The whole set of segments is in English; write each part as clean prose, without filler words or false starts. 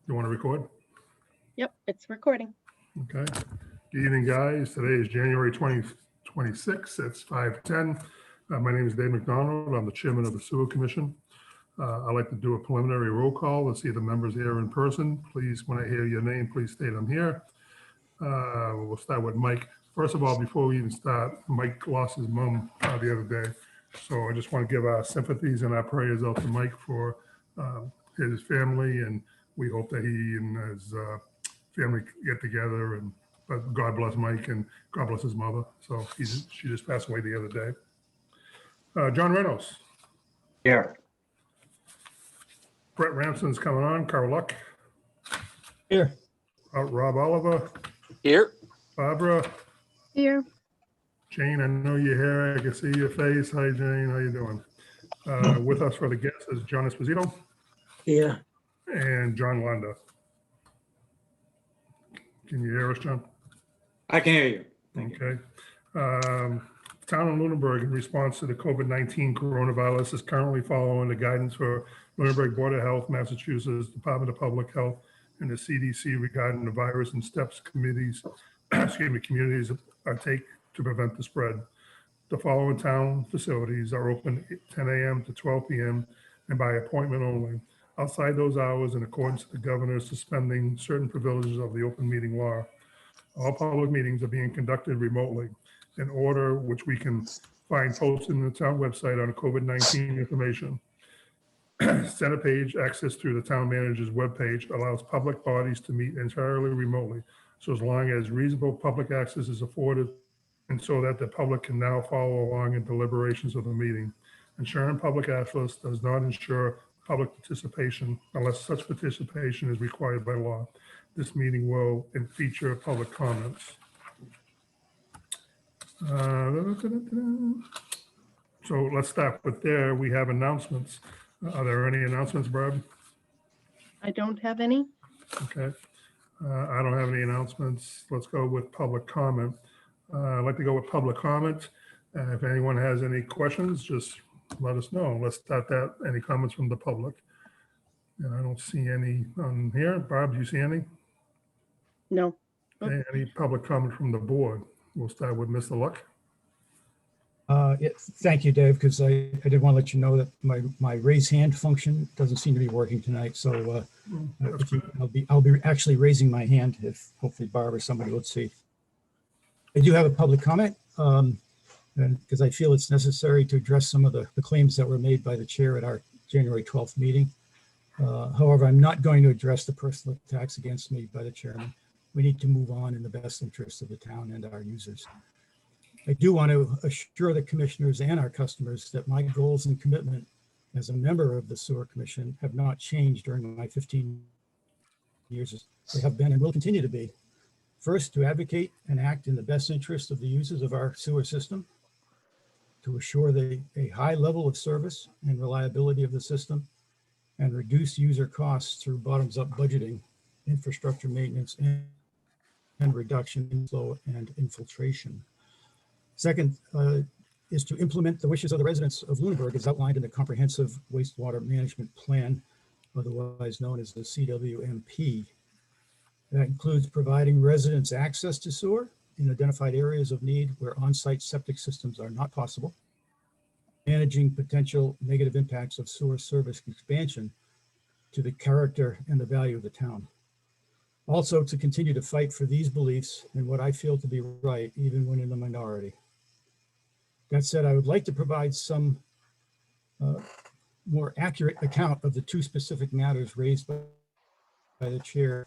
You want to record? Yep, it's recording. Okay. Good evening, guys. Today is January 2026. It's 5:10. My name is Dave McDonald. I'm the chairman of the Sewer Commission. I'd like to do a preliminary roll call to see the members here in person. Please, when I hear your name, please state I'm here. We'll start with Mike. First of all, before we even start, Mike lost his mom the other day. So I just want to give our sympathies and our prayers out to Mike for his family, and we hope that he and his family get together. But God bless Mike and God bless his mother. So she just passed away the other day. John Reynolds. Here. Brett Ramson's coming on. Carl Luck. Here. Rob Oliver. Here. Barbara. Here. Jane, I know you're here. I can see your face. Hi, Jane. How you doing? With us for the guests is John Esposito. Here. And John Landa. Can you hear us, John? I can hear you. Okay. Town of Lunenburg, in response to the COVID-19 coronavirus, is currently following the guidance for Lunenburg Board of Health, Massachusetts Department of Public Health, and the CDC regarding the virus and steps communities are taking to prevent the spread. The following town facilities are open 10 a.m. to 12 p.m. and by appointment only. Outside those hours, in accordance with the governor suspending certain privileges of the open meeting law, all public meetings are being conducted remotely in order which we can find posted in the town website on COVID-19 information. Center page access through the town manager's webpage allows public bodies to meet entirely remotely, so as long as reasonable public access is afforded, and so that the public can now follow along in deliberations of the meeting. Ensuring public access does not ensure public participation unless such participation is required by law. This meeting will feature public comments. So let's start with there. We have announcements. Are there any announcements, Barb? I don't have any. Okay. I don't have any announcements. Let's go with public comment. I'd like to go with public comment. If anyone has any questions, just let us know. Let's start that. Any comments from the public? And I don't see any on here. Barb, do you see any? No. Any public comment from the board? We'll start with Mr. Luck. Yes, thank you, Dave, because I did want to let you know that my raise hand function doesn't seem to be working tonight. So I'll be actually raising my hand if hopefully Barb or somebody will see. I do have a public comment because I feel it's necessary to address some of the claims that were made by the chair at our January 12th meeting. However, I'm not going to address the personal attacks against me by the chairman. We need to move on in the best interest of the town and our users. I do want to assure the commissioners and our customers that my goals and commitment as a member of the Sewer Commission have not changed during my 15 years. They have been and will continue to be. First, to advocate and act in the best interest of the users of our sewer system, to assure a high level of service and reliability of the system, and reduce user costs through bottoms-up budgeting, infrastructure maintenance, and reduction in flow and infiltration. Second is to implement the wishes of the residents of Lunenburg as outlined in the Comprehensive Wastewater Management Plan, otherwise known as the CWMP. That includes providing residents access to sewer in identified areas of need where on-site septic systems are not possible, managing potential negative impacts of sewer service expansion to the character and the value of the town. Also, to continue to fight for these beliefs and what I feel to be right, even when in the minority. That said, I would like to provide some more accurate account of the two specific matters raised by the chair,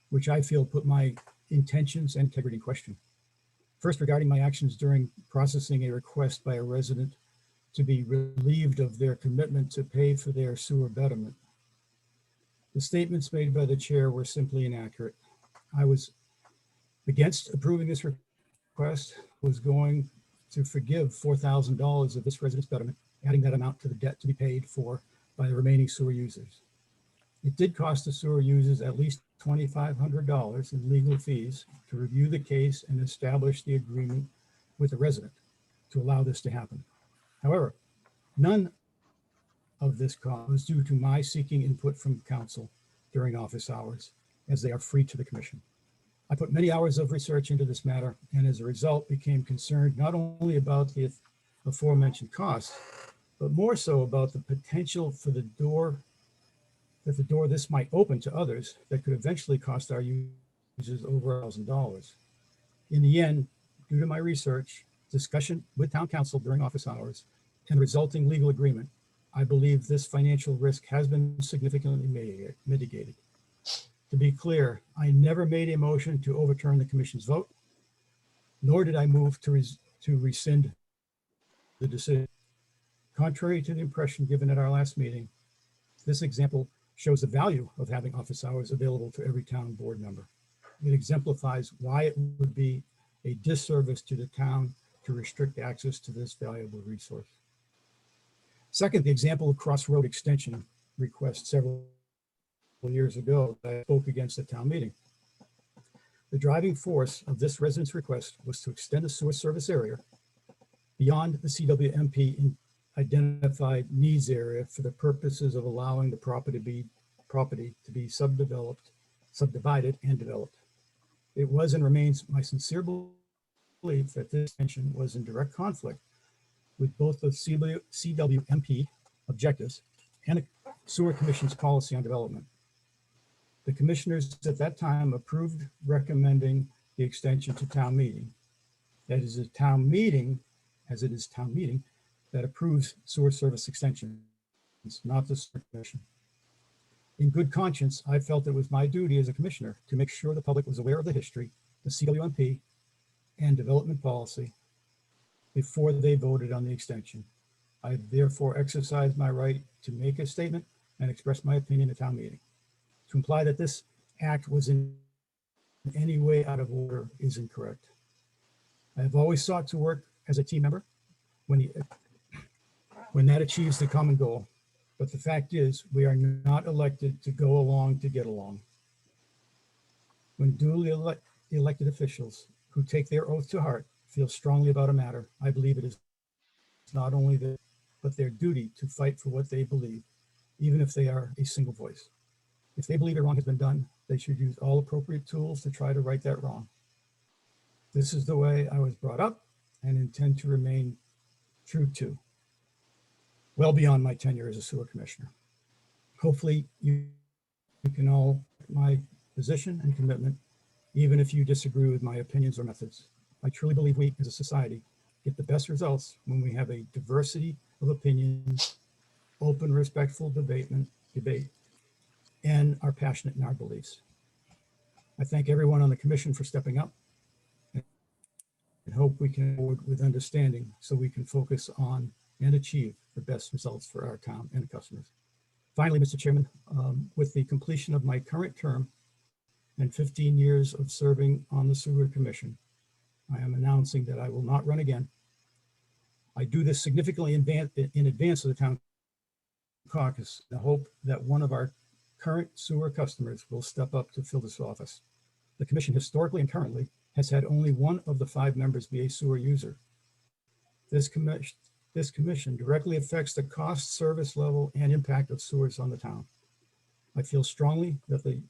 which I feel put my intentions and integrity in question. First, regarding my actions during processing a request by a resident to be relieved of their commitment to pay for their sewer betterment. The statements made by the chair were simply inaccurate. I was against approving this request, was going to forgive $4,000 of this resident's betterment, adding that amount to the debt to be paid for by the remaining sewer users. It did cost the sewer users at least $2,500 in legal fees to review the case and establish the agreement with the resident to allow this to happen. However, none of this cost was due to my seeking input from council during office hours, as they are free to the commission. I put many hours of research into this matter, and as a result became concerned not only about the aforementioned costs, but more so about the potential for the door this might open to others that could eventually cost our users over $1,000. In the end, due to my research, discussion with town council during office hours, and resulting legal agreement, I believe this financial risk has been significantly mitigated. To be clear, I never made a motion to overturn the commission's vote, nor did I move to rescind the decision. Contrary to the impression given at our last meeting, this example shows the value of having office hours available to every town board member. It exemplifies why it would be a disservice to the town to restrict access to this valuable resource. Second, the example of Crossroad Extension request several years ago that I spoke against at town meeting. The driving force of this resident's request was to extend the sewer service area beyond the CWMP identified needs area for the purposes of allowing the property to be subdivided and developed. It was and remains my sincere belief that this extension was in direct conflict with both the CWMP objectives and the Sewer Commission's policy on development. The commissioners at that time approved recommending the extension to town meeting. That is a town meeting, as it is town meeting, that approves sewer service extensions, not the Sewer Commission. In good conscience, I felt it was my duty as a commissioner to make sure the public was aware of the history, the CWMP, and development policy before they voted on the extension. I therefore exercised my right to make a statement and express my opinion at town meeting. To imply that this act was in any way out of order is incorrect. I have always sought to work as a team member when that achieves the common goal. But the fact is, we are not elected to go along to get along. When duly elected officials who take their oath to heart feel strongly about a matter, I believe it is not only but their duty to fight for what they believe, even if they are a single voice. If they believe a wrong has been done, they should use all appropriate tools to try to right that wrong. This is the way I was brought up and intend to remain true to, well beyond my tenure as a sewer commissioner. Hopefully you can all my position and commitment, even if you disagree with my opinions or methods. I truly believe we as a society get the best results when we have a diversity of opinions, open, respectful debate, and are passionate in our beliefs. I thank everyone on the commission for stepping up and hope we can move forward with understanding so we can focus on and achieve the best results for our town and customers. Finally, Mr. Chairman, with the completion of my current term and 15 years of serving on the Sewer Commission, I am announcing that I will not run again. I do this significantly in advance of the town caucus in the hope that one of our current sewer customers will step up to fill this office. The commission historically and currently has had only one of the 5 members be a sewer user. This commission directly affects the cost, service level, and impact of sewers on the town. I feel strongly that the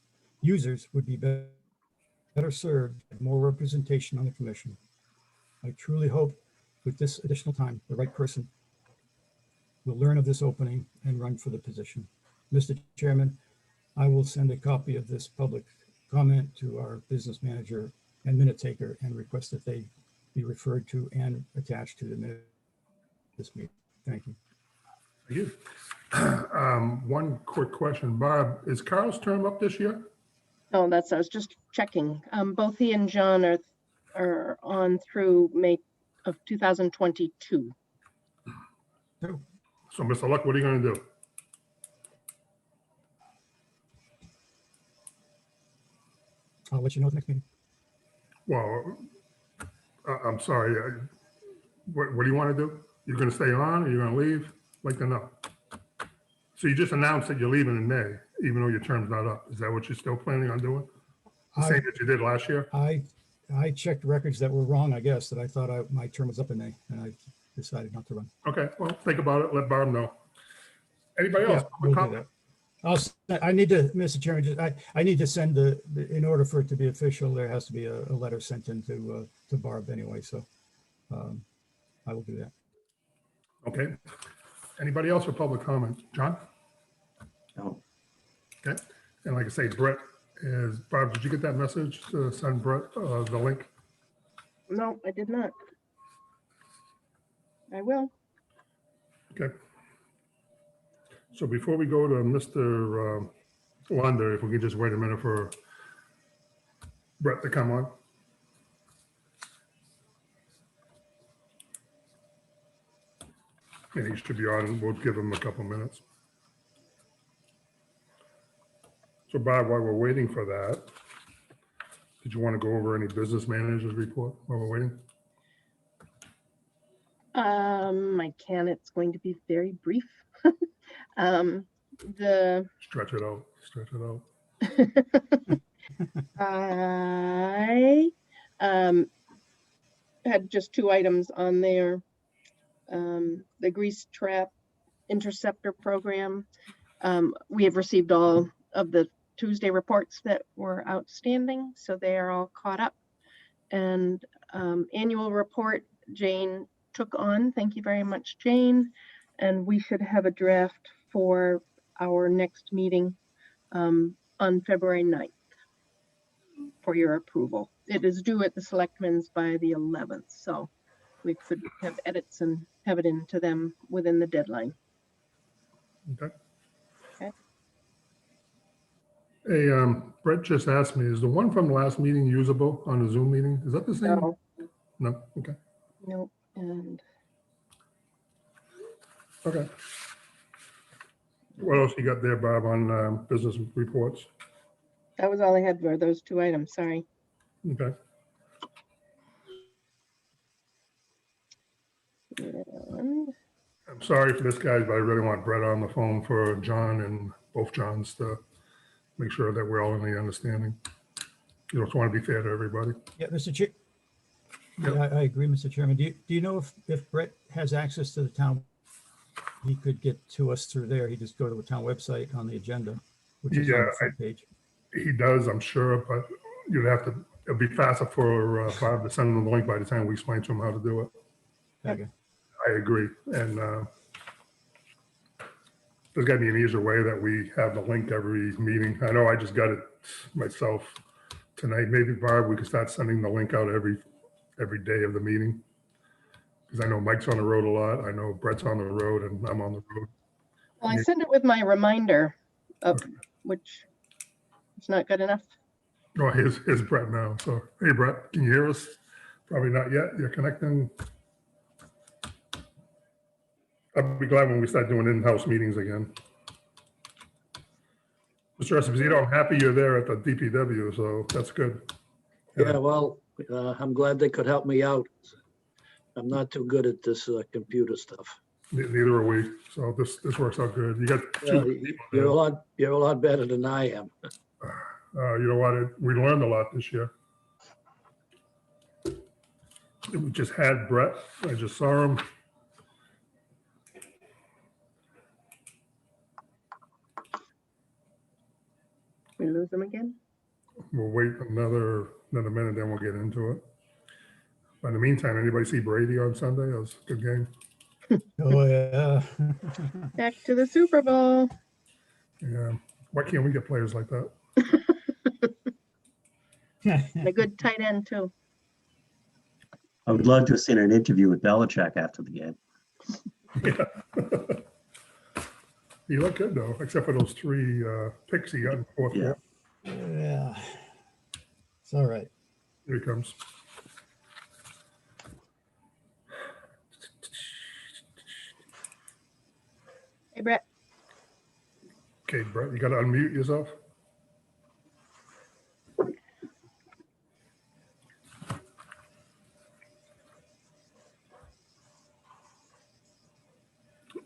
users would be better served with more representation on the commission. I truly hope with this additional time, the right person will learn of this opening and run for the position. Mr. Chairman, I will send a copy of this public comment to our business manager and minute taker and request that they be referred to and attached to the minute of this meeting. Thank you. Thank you. One quick question, Barb, is Carl's term up this year? Oh, I was just checking. Both he and John are on through May of 2022. So Mr. Luck, what are you going to do? I'll let you know at the next meeting. Well, I'm sorry. What do you want to do? You're going to stay on or you're going to leave? I'd like to know. So you just announced that you're leaving in May, even though your term's not up. Is that what you're still planning on doing? The same that you did last year? I checked records that were wrong, I guess, that I thought my term was up in May, and I decided not to run. Okay, well, think about it. Let Barb know. Anybody else? Yeah, we'll do that. I need to, Mr. Chairman, I need to send in order for it to be official, there has to be a letter sent in to Barb anyway, so I will do that. Okay. Anybody else for public comment? John? No. Okay. And like I say, Brett Barb, did you get that message to send Brett the link? No, I did not. I will. Okay. So before we go to Mr. Lunder, if we could just wait a minute for Brett to come on. And he should be on. We'll give him a couple minutes. So Bob, while we're waiting for that, did you want to go over any business managers report while we're waiting? I can. It's going to be very brief. The Stretch it out. Stretch it out. I had just 2 items on there. The grease trap interceptor program. We have received all of the Tuesday reports that were outstanding, so they are all caught up. And annual report, Jane took on. Thank you very much, Jane. And we should have a draft for our next meeting on February 9th for your approval. It is due at the selectmen's by the 11th, so we could have edits and have it into them within the deadline. Okay. Okay. Hey, Brett just asked me, is the one from the last meeting usable on the Zoom meeting? Is that the same? No, No? Okay. no, and Okay. What else you got there, Bob, on business reports? that was all I had for those 2 items, sorry. Okay. And I'm sorry for this, guys, but I really want Brett on the phone for John and both Johns to make sure that we're all in the understanding. You just want to be fair to everybody. Yeah, Mr. Chair. Yep. Yeah, I agree, Mr. Chairman. Do you know if Brett has access to the town? He could get to us through there. He just go to the town website on the agenda, which is on Yeah, the front page. He does, I'm sure, but you'd have to, it'd be faster for Bob to send him the link by the time we explain to him how to do it. Okay. I agree. And there's got to be an easier way that we have the link every meeting. I know I just got it myself tonight. Maybe, Barb, we could start sending the link out every day of the meeting. Because I know Mike's on the road a lot. I know Brett's on the road and I'm on the road. well, I sent it with my reminder of which is not good enough. Oh, here's Brett now. So, hey, Brett, can you hear us? Probably not yet. You're connecting. I'll be glad when we start doing in-house meetings again. Mr. Esposito, I'm happy you're there at the DPW, so that's good. Yeah, well, I'm glad they could help me out. I'm not too good at this computer stuff. Neither are we. So this works out good. You got two people there. You're a lot better than I am. You know what? We learned a lot this year. We just had Brett. I just saw him. We lose them again. We'll wait another minute, then we'll get into it. But in the meantime, anybody see Brady on Sunday? That was a good game. Oh, yeah. Back to the Super Bowl. Yeah. Why can't we get players like that? And a good tight end too. I would love to have seen an interview with Belichick after the game. Yeah. He looked good though, except for those 3 picks he got in the fourth Yeah. quarter. Yeah. It's all right. Here he comes. Hey, Brett. Okay, Brett, you got to unmute yourself.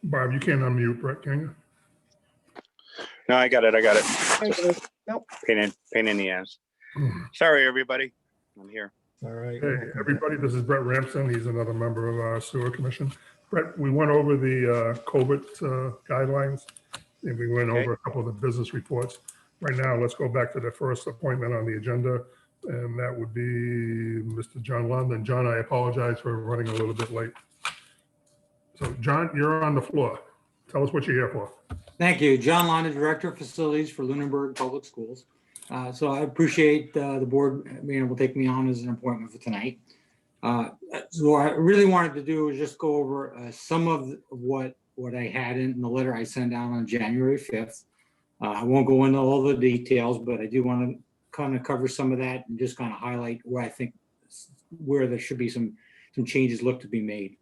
Barb, you can't unmute Brett, can you? No, I got it. There you go. Nope. Pain in the ass. Sorry, everybody. I'm here. It's all right. Hey, everybody, this is Brett Ramsden. He's another member of our sewer commission. Brett, we went over the COVID guidelines. and we went Okay. over a couple of the business reports. Right now, let's go back to the first appointment on the agenda, and that would be Mr. John London. John, I apologize for running a little bit late. So John, you're on the floor. Tell us what you're here for. Thank you. John Lana, Director of Facilities for Lunenburg Public Schools. So I appreciate the board being able to take me on as an appointment for tonight. So what I really wanted to do is just go over some of what I had in the letter I sent out on January 5th. I won't go into all the details, but I do want to kind of cover some of that and just kind of highlight where I think where there should be some changes look to be made.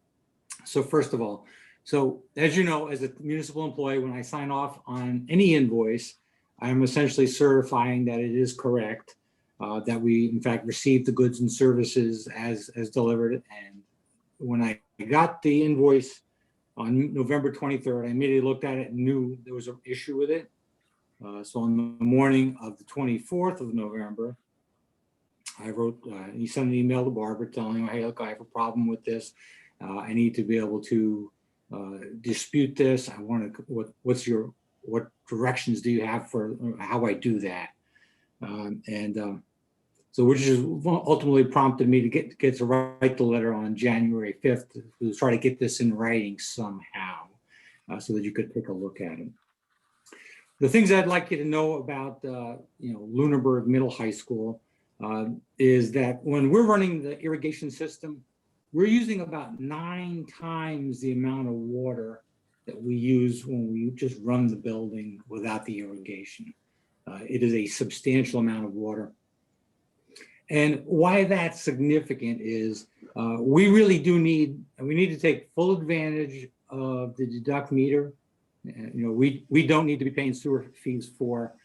So first of all, so as you know, as a municipal employee, when I sign off on any invoice, I'm essentially certifying that it is correct, that we in fact received the goods and services as delivered. And when I got the invoice on November 23rd, I immediately looked at it and knew there was an issue with it. So on the morning of the 24th of November, I wrote, he sent an email to Barbara telling her, hey, look, I have a problem with this. I need to be able to dispute this. I want to, what directions do you have for how I do that? So which is ultimately prompted me to get to write the letter on January 5th to try to get this in writing somehow so that you could take a look at it. The things I'd like you to know about, Lunenburg Middle High School is that when we're running the irrigation system, we're using about 9 times the amount of water that we use when we just run the building without the irrigation. It is a substantial amount of water. And why that's significant is we really do need to take full advantage of the deduct meter. We don't need to be paying sewer fees for,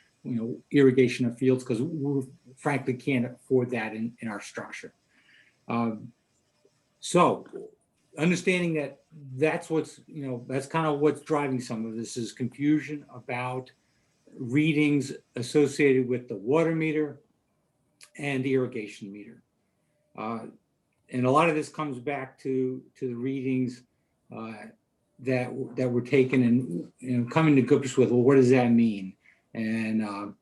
irrigation of fields because we frankly can't afford that in our structure. So understanding that that's what's, that's kind of what's driving some of this is confusion about readings associated with the water meter and the irrigation meter. And a lot of this comes back to the readings that were taken and coming to grips with, well, what does that mean? And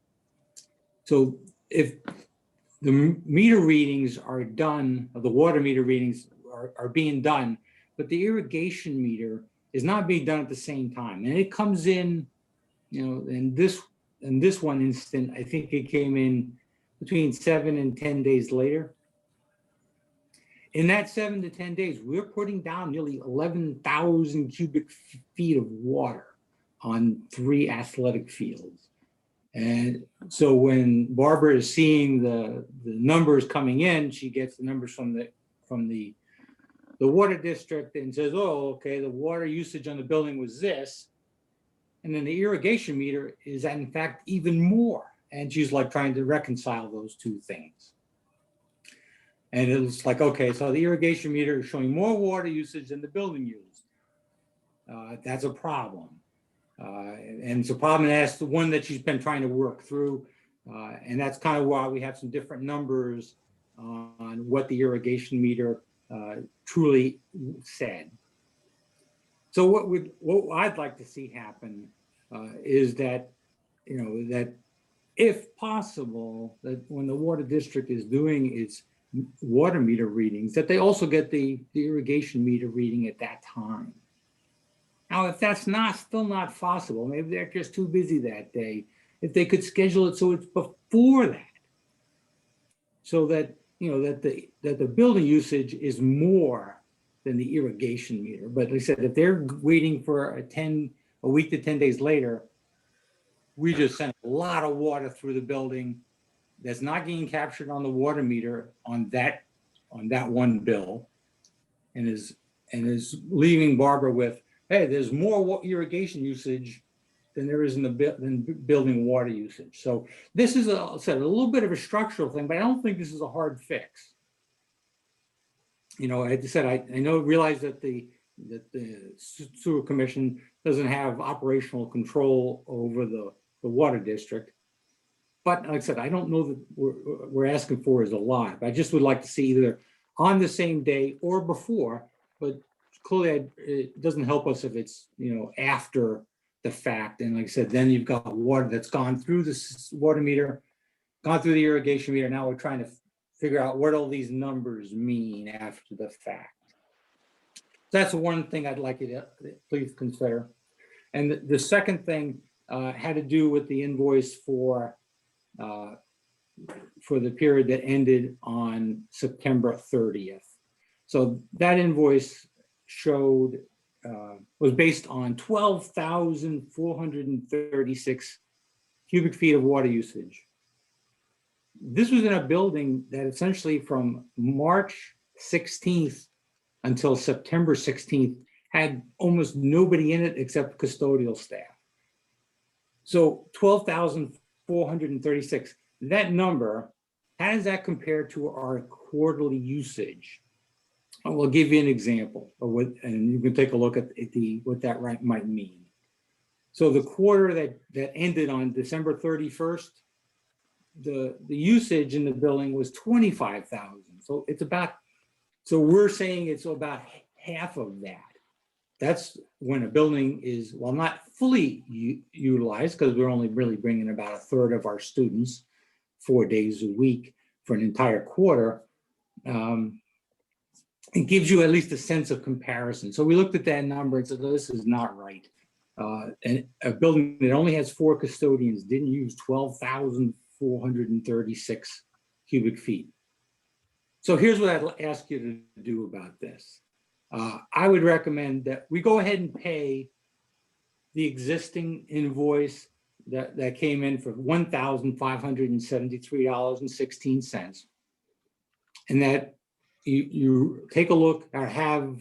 so if the meter readings are done, or the water meter readings are being done, but the irrigation meter is not being done at the same time. And it comes in, in this one instant, I think it came in between 7 and 10 days later. In that 7 to 10 days, we're putting down nearly 11,000 cubic feet of water on 3 athletic fields. And so when Barbara is seeing the numbers coming in, she gets the numbers from the water district and says, oh, okay, the water usage on the building was this. And then the irrigation meter is in fact even more. And she's like trying to reconcile those two things. And it's like, okay, so the irrigation meter is showing more water usage than the building used. That's a problem. And it's a problem, and that's the one that she's been trying to work through. And that's kind of why we have some different numbers on what the irrigation meter truly said. So what I'd like to see happen is that, that if possible, that when the water district is doing its water meter readings, that they also get the irrigation meter reading at that time. Now, if that's still not possible, maybe they're just too busy that day, if they could schedule it so it's before that, so that, that the building usage is more than the irrigation meter. But like I said, if they're waiting for a week to 10 days later, we just sent a lot of water through the building that's not getting captured on the water meter on that one bill, and is leaving Barbara with, hey, there's more irrigation usage than there is in the building water usage. So this is a little bit of a structural thing, but I don't think this is a hard fix. As I said, I realize that the sewer commission doesn't have operational control over the water district. But like I said, I don't know that we're asking for is a lot. I just would like to see either on the same day or before, but clearly it doesn't help us if it's, after the fact. And like I said, then you've got water that's gone through the water meter, gone through the irrigation meter. Now we're trying to figure out what all these numbers mean after the fact. That's one thing I'd like you to please consider. And the second thing had to do with the invoice for the period that ended on September 30th. So that invoice showed, was based on 12,436 cubic feet of water usage. This was in a building that essentially from March 16th until September 16th had almost nobody in it except custodial staff. So 12,436, that number, how does that compare to our quarterly usage? I will give you an example of what, and you can take a look at what that might mean. So the quarter that ended on December 31st, the usage in the building was 25,000. So it's about, so we're saying it's about half of that. That's when a building is, well, not fully utilized, because we're only really bringing about a third of our students 4 days a week for an entire quarter. It gives you at least a sense of comparison. So we looked at that number and said, oh, this is not right. And a building that only has 4 custodians didn't use 12,436 cubic feet. So here's what I'd ask you to do about this. I would recommend that we go ahead and pay the existing invoice that came in for $1,573.16, and that you take a look or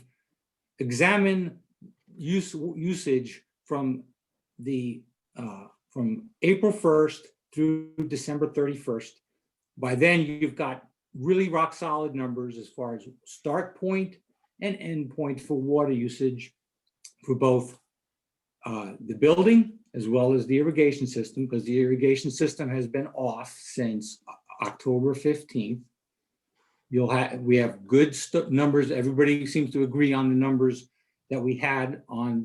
examine usage from April 1st through December 31st. By then, you've got really rock solid numbers as far as start point and end point for water usage for both the building as well as the irrigation system, because the irrigation system has been off since October 15th. We have good numbers. Everybody seems to agree on the numbers that we had on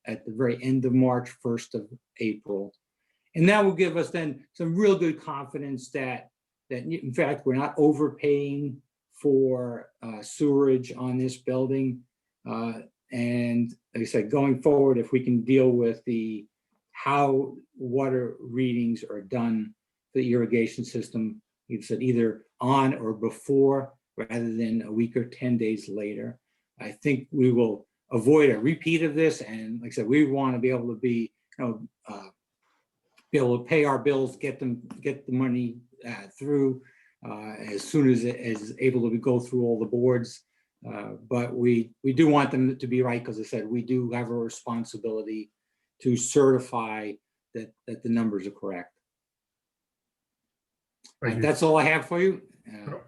at the very end of March, 1st of April. And that will give us then some real good confidence that in fact, we're not overpaying for sewerage on this building. And like I said, going forward, if we can deal with how water readings are done for the irrigation system, you said either on or before, rather than a week or 10 days later, I think we will avoid a repeat of this. And like I said, we want to be able to be able to pay our bills, get the money through as soon as it is able to go through all the boards. But we do want them to be right, because I said we do have a responsibility to certify that the numbers are correct. Thank you. That's all I have for you.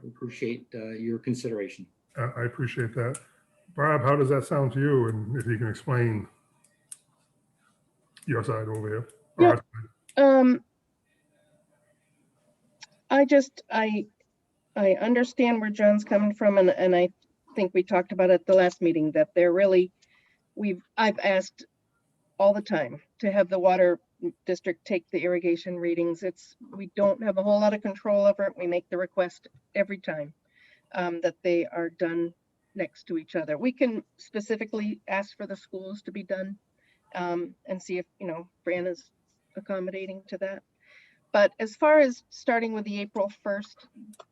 Appreciate your consideration. I appreciate that. Barb, how does that sound to you? And if you can explain your side over here. Yeah. Our side. I understand where John's coming from, and I think we talked about it at the last meeting, that they're really, I've asked all the time to have the water district take the irrigation readings. We don't have a whole lot of control over it. We make the request every time that they are done next to each other. We can specifically ask for the schools to be done and see if, Fran is accommodating to that. But as far as starting with the April 1st,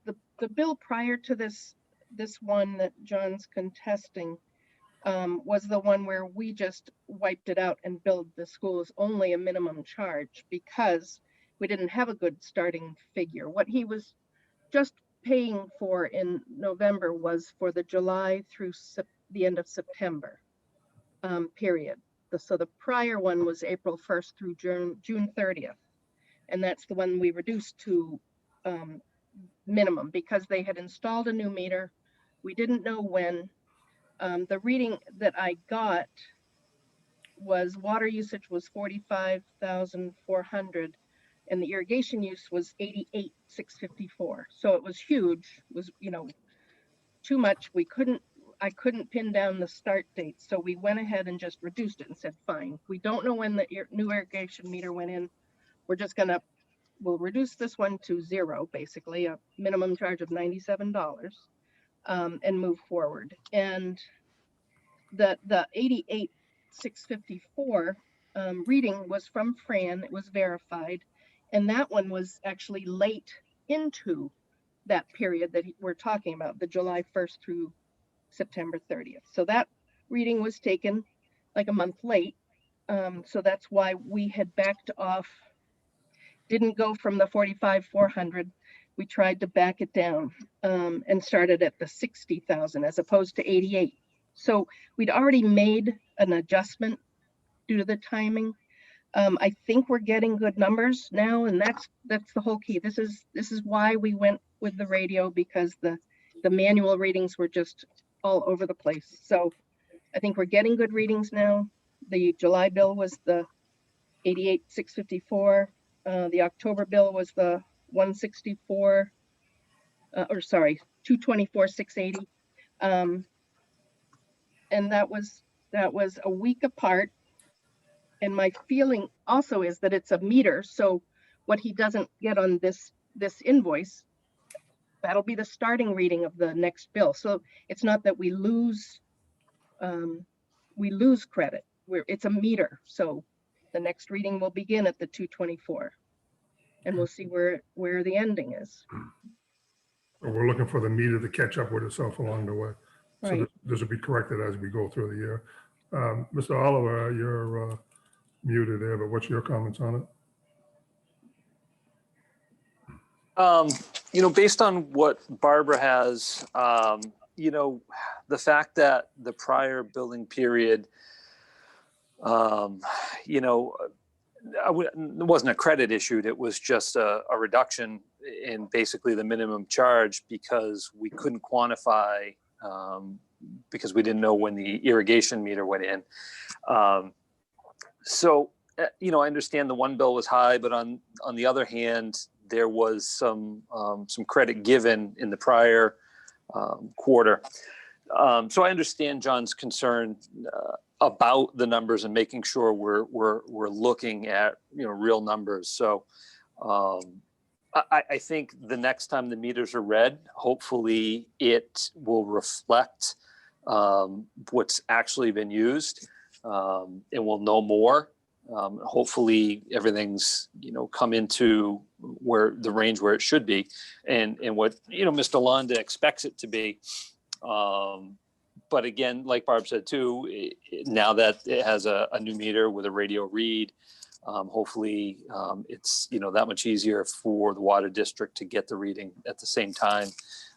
the bill prior to this one that John's contesting was the one where we just wiped it out and billed the schools only a minimum charge because we didn't have a good starting figure. What he was just paying for in November was for the July through the end of September period. So the prior one was April 1st through June 30th. And that's the one we reduced to minimum because they had installed a new meter. We didn't know when. The reading that I got was water usage was 45,400 and the irrigation use was 88,654. So it was huge, it was, too much. We couldn't, I couldn't pin down the start date, so we went ahead and just reduced it and said, fine, we don't know when the new irrigation meter went in. We're just we'll reduce this one to 0, basically a minimum charge of $97, and move forward. And the 88,654 reading was from Fran. It was verified, and that one was actually late into that period that we're talking about, the July 1st through September 30th. So that reading was taken like a month late. So that's why we had backed off, didn't go from the 45,400. We tried to back it down and started at the 60,000 as opposed to 88. So we'd already made an adjustment due to the timing. I think we're getting good numbers now, and that's the whole key. This is why we went with the radio, because the manual readings were just all over the place. So I think we're getting good readings now. The July bill was the 88,654. The October bill was the 164, or sorry, 224,680. And that was a week apart. And my feeling also is that it's a meter. So what he doesn't get on this invoice, that'll be the starting reading of the next bill. So it's not that we lose credit. It's a meter. So the next reading will begin at the 224, and we'll see where the ending is. We're looking for the meter to catch up with itself along the way. So Right. this will be corrected as we go through the year. Mr. Oliver, you're muted there, but what's your comments on it? Based on what Barbara has, the fact that the prior billing period, it wasn't a credit issued, it was just a reduction in basically the minimum charge because we couldn't quantify, because we didn't know when the irrigation meter went in. I understand the one bill was high, but on the other hand, there was some credit given in the prior quarter. So I understand John's concern about the numbers and making sure we're looking at real numbers. So I think the next time the meters are read, hopefully it will reflect what's actually been used, and we'll know more. Hopefully everything's come into where the range where it should be, and what Mr. Londa expects it to be. But again, like Barb said too, now that it has a new meter with a radio read, hopefully it's that much easier for the water district to get the reading at the same time,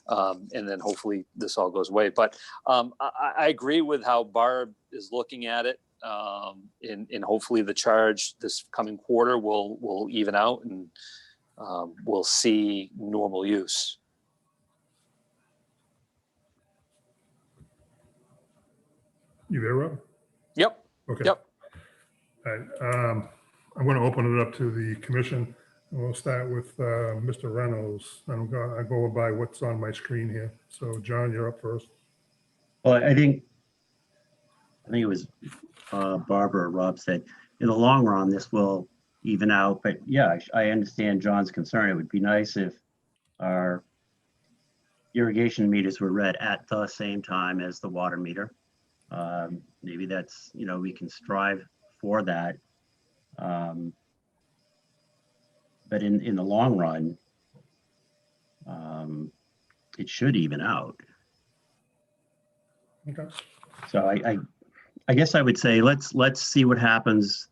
and then hopefully this all goes away. But I agree with how Barb is looking at it. And hopefully the charge this coming quarter will even out, and we'll see normal use. You there, Rob? Yep. Okay. Yep. All right. I'm going to open it up to the commission. And we'll start with Mr. Reynolds. I go by what's on my screen here. So John, you're up first. Well, I think it was Barbara or Rob said, in the long run, this will even out. But yeah, I understand John's concern. It would be nice if our irrigation meters were read at the same time as the water meter. Maybe that's, we can strive for that. But in the long run, it should even out. Okay. So I guess I would say let's see what happens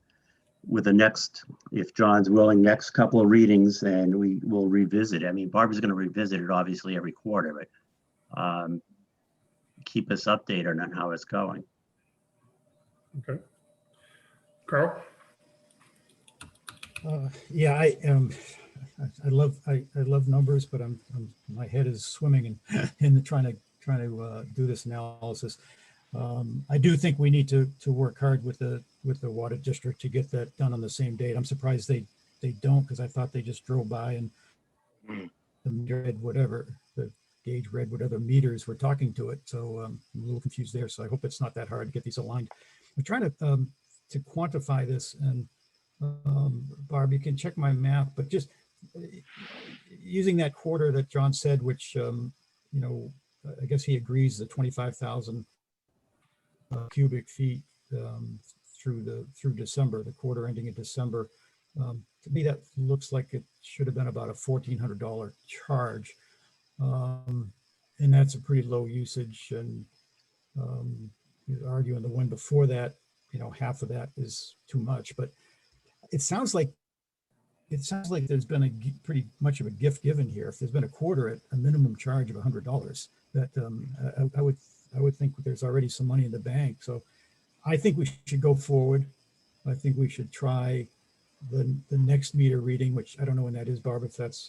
with the next, if John's willing, next couple of readings, and we will revisit. I mean, Barbara's going to revisit it obviously every quarter, but keep us updated on how it's going. Okay. Carl? Yeah, I love numbers, but my head is swimming in trying to do this analysis. I do think we need to work hard with the water district to get that done on the same date. I'm surprised they don't, because I thought they just drove by and the meter read whatever. gauge read what other meters were talking to it. So I'm a little confused there. So I hope it's not that hard to get these aligned. I'm trying to quantify this, and Barb, you can check my math, but just using that quarter that John said, which, I guess he agrees the 25,000 cubic feet through December, the quarter ending in December. To me, that looks like it should have been about a $1,400 charge. And that's a pretty low usage. And you're arguing the one before that, half of that is too much. But it sounds like there's been pretty much of a gift given here. If there's been a quarter at a minimum charge of $100, that I would think there's already some money in the bank. So I think we should go forward. I think we should try the next meter reading, which I don't know when that is, Barb, if that's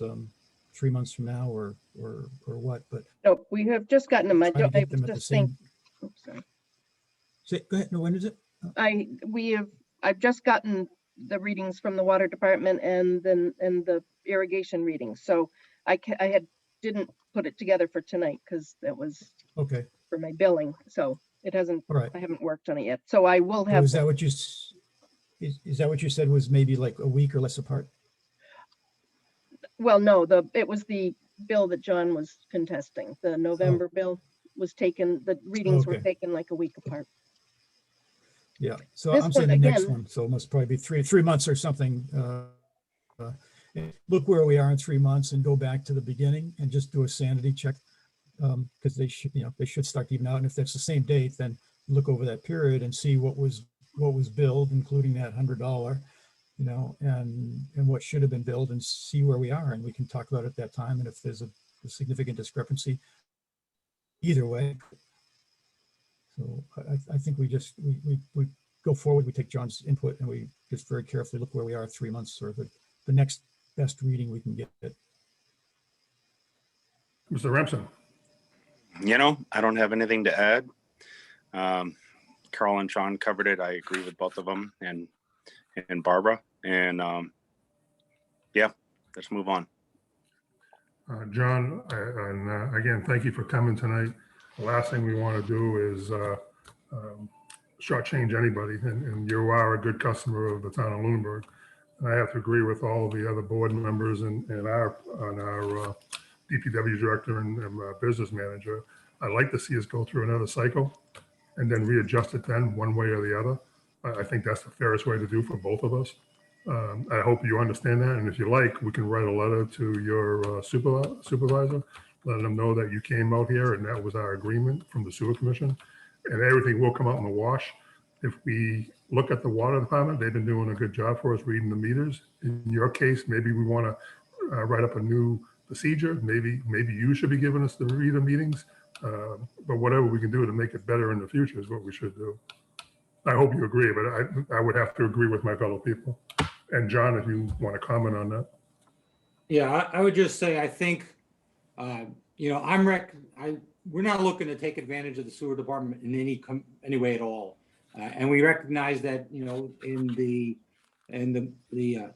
3 months from now or what, but. No, we have just gotten them. I try to don't, I get them was at the just think, same. oops, sorry. Go ahead. No, when is it? I've just gotten the readings from the water department and the irrigation readings. So I didn't put it together for tonight because that was Okay. for my billing. So it hasn't, All right. I haven't worked on it yet. So I will So have. is that what you said was maybe like a week or less apart? Well, no, it was the bill that John was contesting. The November bill was taken, the readings were Okay. taken like a week apart. Yeah. So This I'm saying the one, next again- one. So it must probably be three months or something. Look where we are in 3 months and go back to the beginning and just do a sanity check. Because they should start to even out. And if that's the same date, then look over that period and see what was billed, including that $100, and what should have been billed, and see where we are. And we can talk about it at that time. And if there's a significant discrepancy, either way. So I think we go forward, we take John's input, and we just very carefully look where we are 3 months, or the next best reading we can get. Mr. Remsen. I don't have anything to add. Carl and Sean covered it. I agree with both of them, and Barbara. And let's move on. John, and again, thank you for coming tonight. The last thing we want to do is shortchange anybody, and you are a good customer of the town of Lunenburg. And I have to agree with all the other board members and our DPW director and business manager. I'd like to see us go through another cycle and then readjust it then one way or the other. I think that's the fairest way to do for both of us. I hope you understand that. And if you like, we can write a letter to your supervisor, letting them know that you came out here and that was our agreement from the sewer commission, and everything will come out in the wash. If we look at the water department, they've been doing a good job for us reading the meters. In your case, maybe we want to write up a new procedure. Maybe you should be giving us the reader meetings, but whatever we can do to make it better in the future is what we should do. I hope you agree, but I would have to agree with my fellow people. And John, if you want to comment on that. Yeah, I would just say, I think, we're not looking to take advantage of the sewer department in any way at all. And we recognize that, in the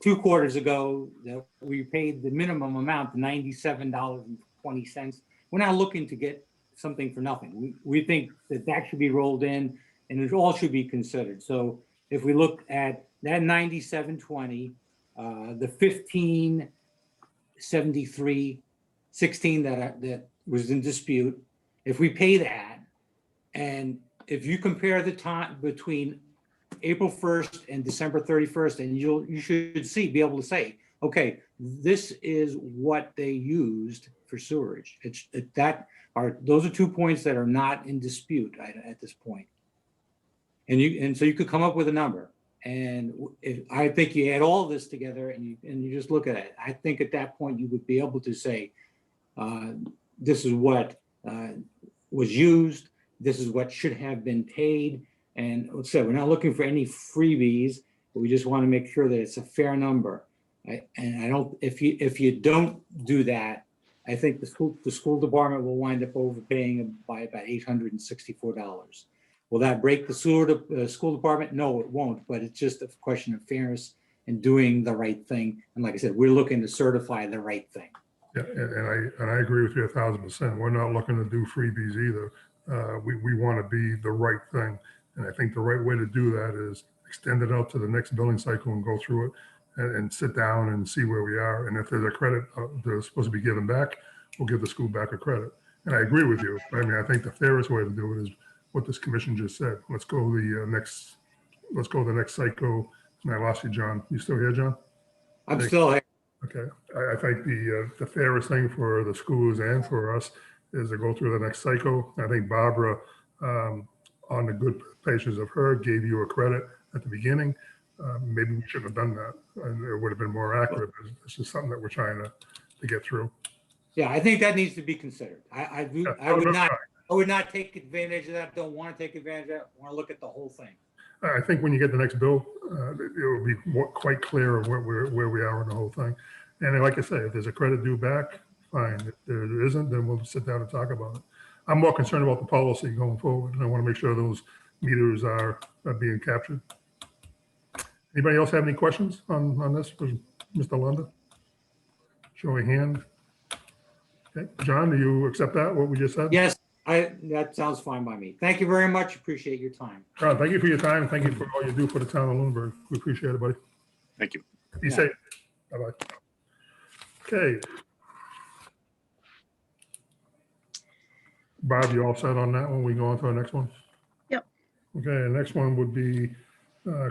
2 quarters ago, that we paid the minimum amount, $97.20. We're not looking to get something for nothing. We think that should be rolled in, and it all should be considered. So if we look at that $97.20, the $15.73.16 that was in dispute, if we pay that, and if you compare the time between April 1st and December 31st, and you should be able to say, okay, this is what they used for sewerage. Those are 2 points that are not in dispute at this point. And so you could come up with a number. And I think you add all this together and you just look at it. I think at that point you would be able to say, this is what was used. This is what should have been paid. And let's say we're not looking for any freebies, but we just want to make sure that it's a fair number. If you don't do that, I think the school department will wind up overpaying by about $864. Will that break the school department? No, it won't, but it's just a question of fairness and doing the right thing. And like I said, we're looking to certify the right thing. Yeah, and I agree with you 1,000%. We're not looking to do freebies either. We want to be the right thing. And I think the right way to do that is extend it out to the next billing cycle and go through it and sit down and see where we are. And if there's a credit that's supposed to be given back, we'll give the school back a credit. And I agree with you. I mean, I think the fairest way to do it is what this commission just said. Let's go the next cycle. And I lost you, John. You still here, John? I'm still here. Okay, I think the fairest thing for the schools and for us is to go through the next cycle. I think Barbara, on the good patience of her, gave you a credit at the beginning. Maybe we shouldn't have done that, and it would have been more accurate. But this is something that we're trying to get through. Yeah, I think that needs to be considered. I would not take advantage of that. Don't want to take advantage of that. Want to look at the whole thing. I think when you get the next bill, it will be quite clear of where we are in the whole thing. And like I say, if there's a credit due back, fine. If there isn't, then we'll sit down and talk about it. I'm more concerned about the policy going forward, and I want to make sure those meters are being captured. Anybody else have any questions on this for Mr. Lunda? Show a hand. Okay, John, do you accept that, what we just said? Yes, that sounds fine by me. Thank you very much. Appreciate your time. Thank you for your time, and thank you for all you do for the town of Lunenburg. We appreciate it, buddy. Thank you. Be safe. Bye-bye. Okay. Bob, you all set on that one? We go on to our next one? Yep. Okay, the next one would be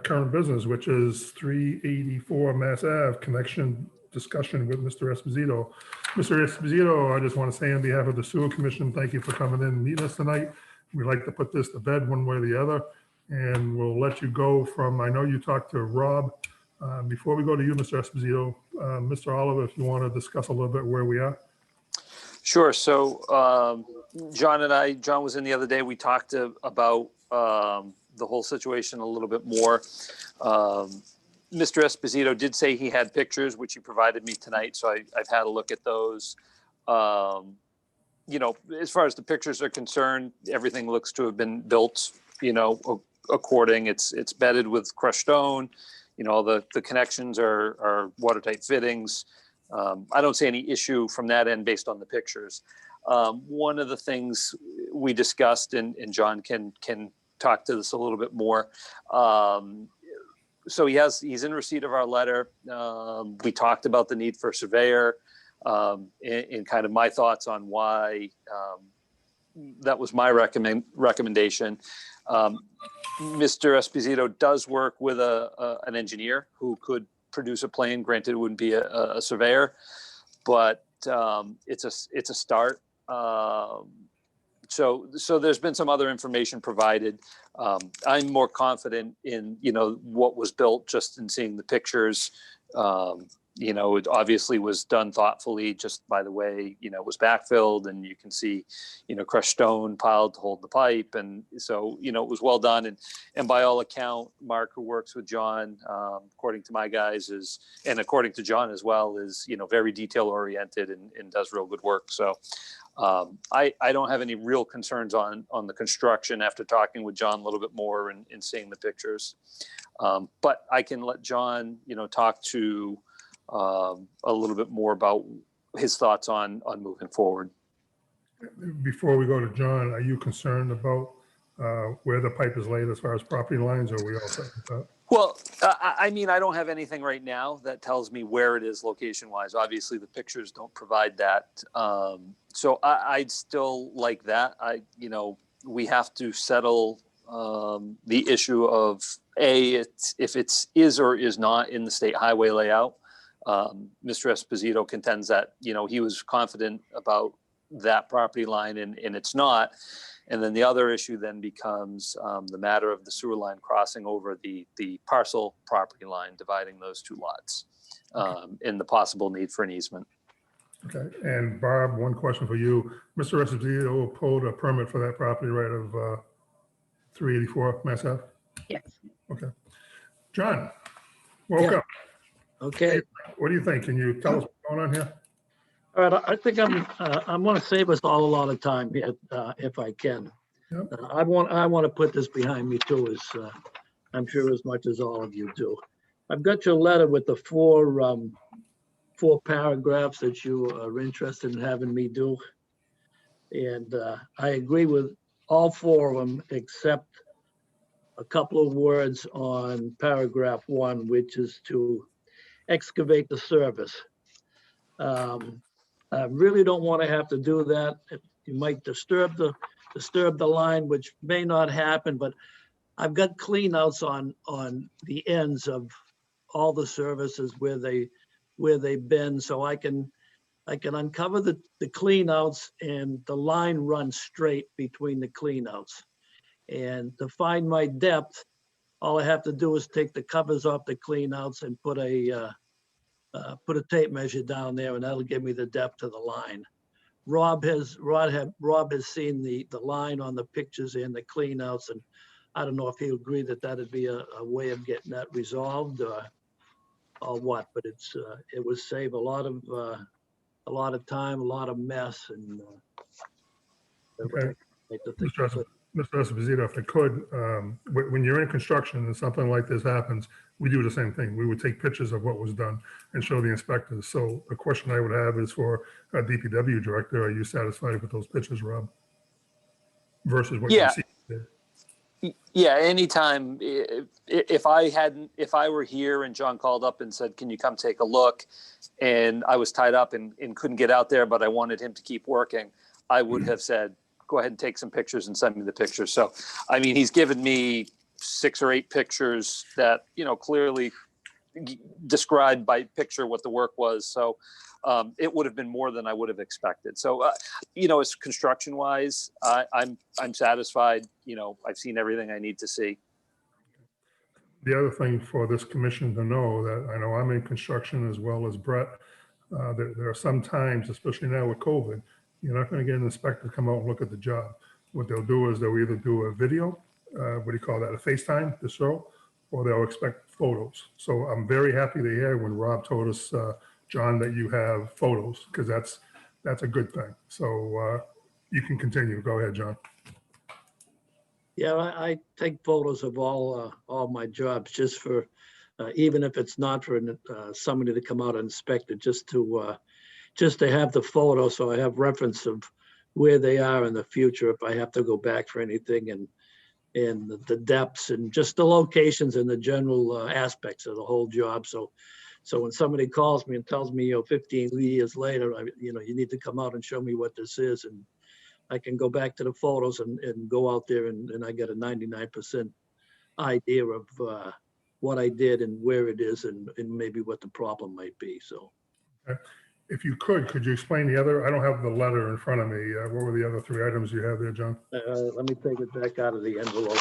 current business, which is 384 Mass Ave, connection discussion with Mr. Esposito. Mr. Esposito, I just want to say on behalf of the Sewer Commission, thank you for coming in and meeting us tonight. We'd like to put this to bed one way or the other, and we'll let you go from, I know you talked to Rob. Before we go to you, Mr. Esposito, Mr. Oliver, if you want to discuss a little bit where we are. Sure. So John was in the other day. We talked about the whole situation a little bit more. Mr. Esposito did say he had pictures, which he provided me tonight. So I've had a look at those. As far as the pictures are concerned, everything looks to have been built, according. It's bedded with crushed stone. All the connections are watertight fittings. I don't see any issue from that end based on the pictures. One of the things we discussed, and John can talk to this a little bit more. So he's in receipt of our letter. We talked about the need for a surveyor and kind of my thoughts on why that was my recommendation. Mr. Esposito does work with an engineer who could produce a plan. Granted, it wouldn't be a surveyor, but it's a start. So there's been some other information provided. I'm more confident in what was built just in seeing the pictures. It obviously was done thoughtfully, just by the way, it was backfilled, and you can see, crushed stone piled to hold the pipe. And so, it was well done. And by all account, Mark, who works with John, according to my guys and according to John as well, is, very detail oriented and does real good work. So I don't have any real concerns on the construction after talking with John a little bit more and seeing the pictures. But I can let John, talk to a little bit more about his thoughts on moving forward. Before we go to John, are you concerned about where the pipe is laid as far as property lines, or are we all set with that? Well, I don't have anything right now that tells me where it is location wise. Obviously the pictures don't provide that. So I'd still like that. We have to settle the issue of if it's is or is not in the state highway layout. Mr. Esposito contends that, he was confident about that property line and it's not. And then the other issue then becomes the matter of the sewer line crossing over the parcel property line, dividing those two lots, and the possible need for an easement. Okay. And Barb, one question for you. Mr. Esposito pulled a permit for that property right of 384 Mass Ave? Yes. Okay. John, welcome. Okay. What do you think? Can you tell us what's going on here? All right. I think I'm going to save us all a lot of time here, if I can. Yep. I want to put this behind me too, as I'm sure as much as all of you do. I've got your letter with the four 4 paragraphs that you are interested in having me do. And I agree with all 4 of them, except a couple of words on paragraph 1, which is to excavate the service. I really don't want to have to do that. You might disturb the line, which may not happen, but I've got cleanouts on the ends of all the services where they've been, so I can uncover the cleanouts, and the line runs straight between the cleanouts. And to find my depth, all I have to do is take the covers off the cleanouts and put a tape measure down there, and that'll give me the depth of the line. Rob has seen the line on the pictures and the cleanouts, and I don't know if he'll agree that that'd be a way of getting that resolved or what, but it would save a lot of time, a lot of mess, and Okay. like to think Mr. Esposito, if I could, when you're in construction and something like this happens, we do the same thing. We would take pictures of what was done and show the inspectors. So the question I would have is for a DPW director, are you satisfied with those pictures, Rob? Versus what you Yeah. see there? Yeah, anytime, if I were here and John called up and said, can you come take a look? And I was tied up and couldn't get out there, but I wanted him to keep working, I would have said, go ahead and take some pictures and send me the pictures. So, I mean, he's given me 6 or 8 pictures that, clearly described by picture what the work was. So it would have been more than I would have expected. So, as construction wise, I'm satisfied. I've seen everything I need to see. The other thing for this commission to know, that I know I'm in construction as well as Brett, there are some times, especially now with COVID, you're not going to get an inspector to come out and look at the job. What they'll do is they'll either do a video, what do you call that, a FaceTime to show, or they'll expect photos. So I'm very happy to hear when Rob told us, John, that you have photos, because that's a good thing. So you can continue. Go ahead, John. Yeah, I take photos of all my jobs, just for, even if it's not for somebody to come out and inspect it, just to have the photo, so I have reference of where they are in the future if I have to go back for anything, and the depths and just the locations and the general aspects of the whole job. So when somebody calls me and tells me, 15 years later, you need to come out and show me what this is, and I can go back to the photos and go out there and I get a 99% idea of what I did and where it is and maybe what the problem might be. So. Okay. If you could you explain the other? I don't have the letter in front of me. What were the other 3 items you have there, John? Let me take it back out of the envelope.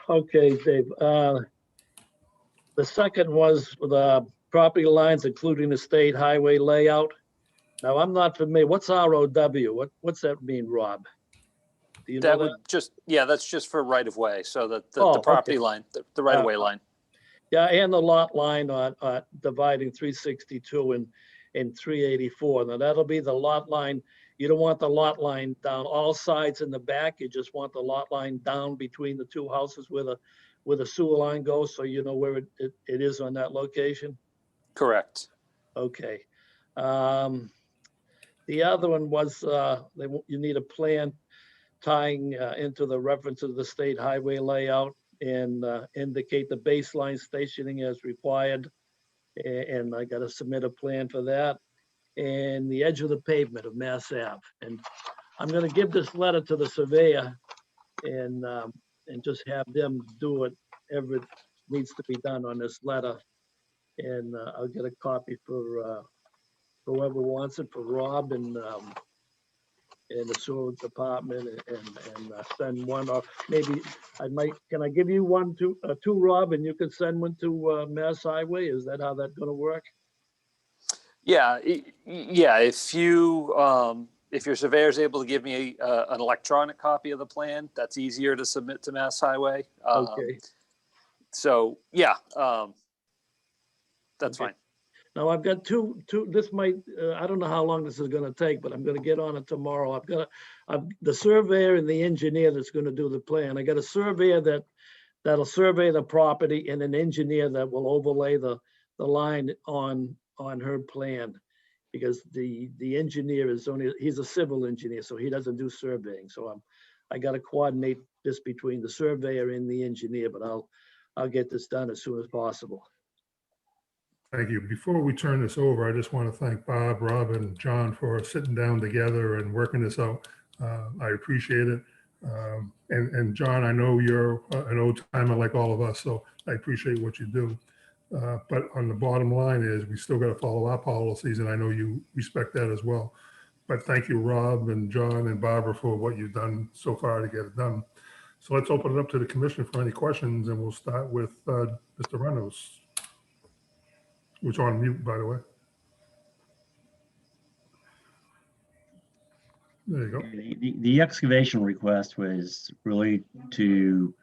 Okay, Dave. The second was the property lines, including the state highway layout. Now, I'm not familiar. What's ROW? What's that mean, Rob? Do you know That would that's just for right of way. So the Oh, property okay. line, the right of way line. Yeah, and the lot line on dividing 362 and 384. Now, that'll be the lot line. You don't want the lot line down all sides in the back. You just want the lot line down between the 2 houses where the sewer line goes, so you know where it is on that location. Correct. Okay. The other one was you need a plan tying into the reference of the state highway layout and indicate the baseline stationing as required. And I got to submit a plan for that. And the edge of the pavement of Mass Ave. And I'm going to give this letter to the surveyor and just have them do whatever needs to be done on this letter. And I'll get a copy for whoever wants it, for Rob and the sewer department, and send one, or maybe can I give you one to Rob, and you could send one to Mass Highway? Is that how that's gonna work? Yeah. Yeah. If your surveyor is able to give me an electronic copy of the plan, that's easier to submit to Mass Highway. Okay. So yeah, that's Okay. fine. Now I've got two, this might, I don't know how long this is gonna take, but I'm gonna get on it tomorrow. I've the surveyor and the engineer that's gonna do the plan. I got a surveyor that that'll survey the property, and an engineer that will overlay the line on her plan. Because the engineer is he's a civil engineer, so he doesn't do surveying. So I got to coordinate this between the surveyor and the engineer, but I'll get this done as soon as possible. Thank you. Before we turn this over, I just want to thank Bob, Rob, and John for sitting down together and working this out. I appreciate it. And John, I know you're an old timer like all of us, so I appreciate what you do. But on the bottom line is we still got to follow our policies, and I know you respect that as well. But thank you, Rob and John and Barbara, for what you've done so far to get it done. So let's open it up to the commission for any questions, and we'll start with Mr. Reynolds, who's on mute, by the way. There you go. The excavation request was really to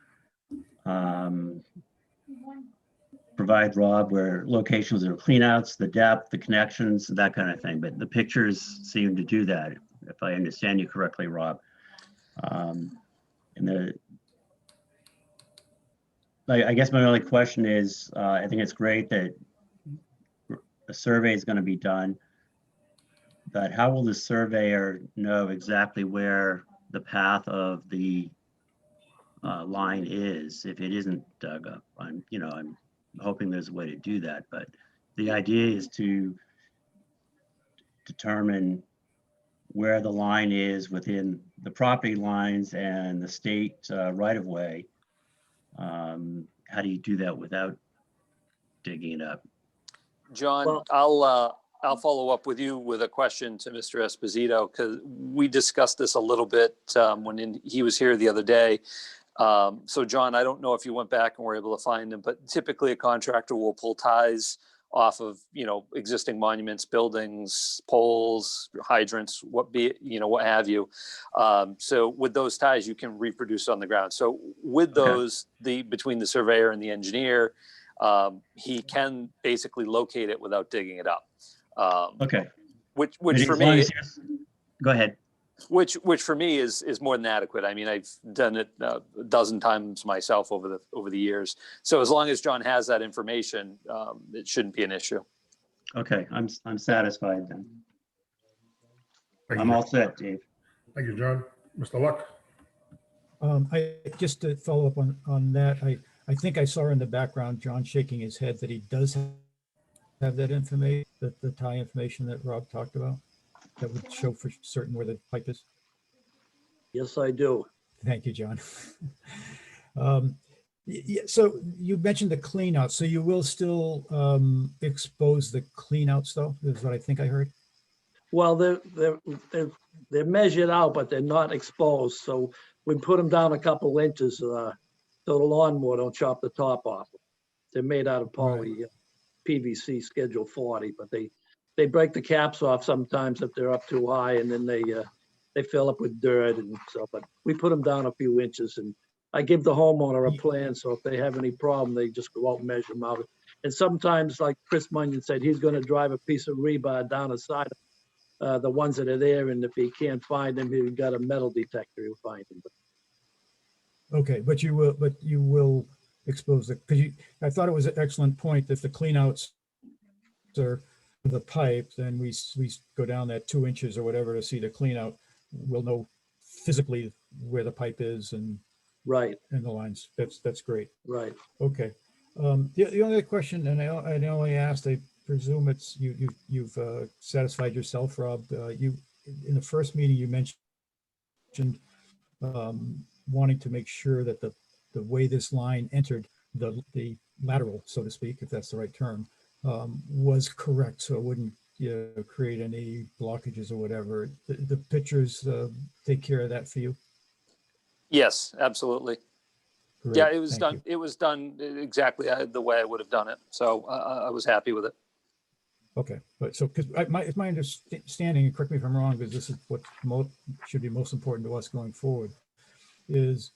provide Rob where locations are cleanouts, the depth, the connections, that kind of thing. But the pictures seem to do that, if I understand you correctly, Rob. I guess my only question is, I think it's great that a survey is going to be done, but how will the surveyor know exactly where the path of the line is if it isn't dug up? I'm hoping there's a way to do that, but the idea is to determine where the line is within the property lines and the state right-of-way. How do you do that without digging it up? John, Well- I'll follow up with you with a question to Mr. Esposito, because we discussed this a little bit when he was here the other day. So John, I don't know if you went back and were able to find them, but typically a contractor will pull ties off of, existing monuments, buildings, poles, hydrants, what have you. So with those ties, you can reproduce on the ground. So with those, between the surveyor and the engineer, he can basically locate it without digging it up. Okay. Which As for long me, as go ahead. which for me is more than adequate. I mean, I've done it a dozen times myself over the years. So as long as John has that information, it shouldn't be an issue. Okay, I'm satisfied then. Thank I'm you. all set, Dave. Thank you, John. Mr. Luck. I just to follow up on that, I think I saw in the background, John shaking his head that he does have that information, the tie information that Rob talked about, that would show for certain where the pipe is. Yes, I do. Thank you, John. Yeah, so you mentioned the clean out, so you will still expose the clean outs though, is what I think I heard. Well, they're measured out, but they're not exposed. So we put them down a couple inches so the lawnmower don't chop the top off. They're made out of poly PVC Schedule 40, but they break the caps off sometimes if they're up too high, and then they fill up with dirt and stuff. But we put them down a few inches, and I give the homeowner a plan. So if they have any problem, they just go out and measure them out. And sometimes, like Chris Munyon said, he's going to drive a piece of rebar down the side of the ones that are there, and if he can't find them, he's got a metal detector, he'll find them. Okay, but you will expose the, because I thought it was an excellent point that the clean outs are the pipe, then we go down that 2 inches or whatever to see the clean out. We'll know physically where the pipe is and Right, the lines. That's great. right. Okay. The only question, and I only asked, I presume it's you've satisfied yourself, Rob. You in the first meeting you mentioned wanting to make sure that the way this line entered the lateral, so to speak, if that's the right term, was correct, so it wouldn't create any blockages or whatever. The pictures take care of that for you? Yes, absolutely. Great, Yeah, it was thank done. you. It was done exactly the way I would have done it. So I was happy with it. Okay, but so because it's my understanding, and correct me if I'm wrong, because this is what should be most important to us going forward, is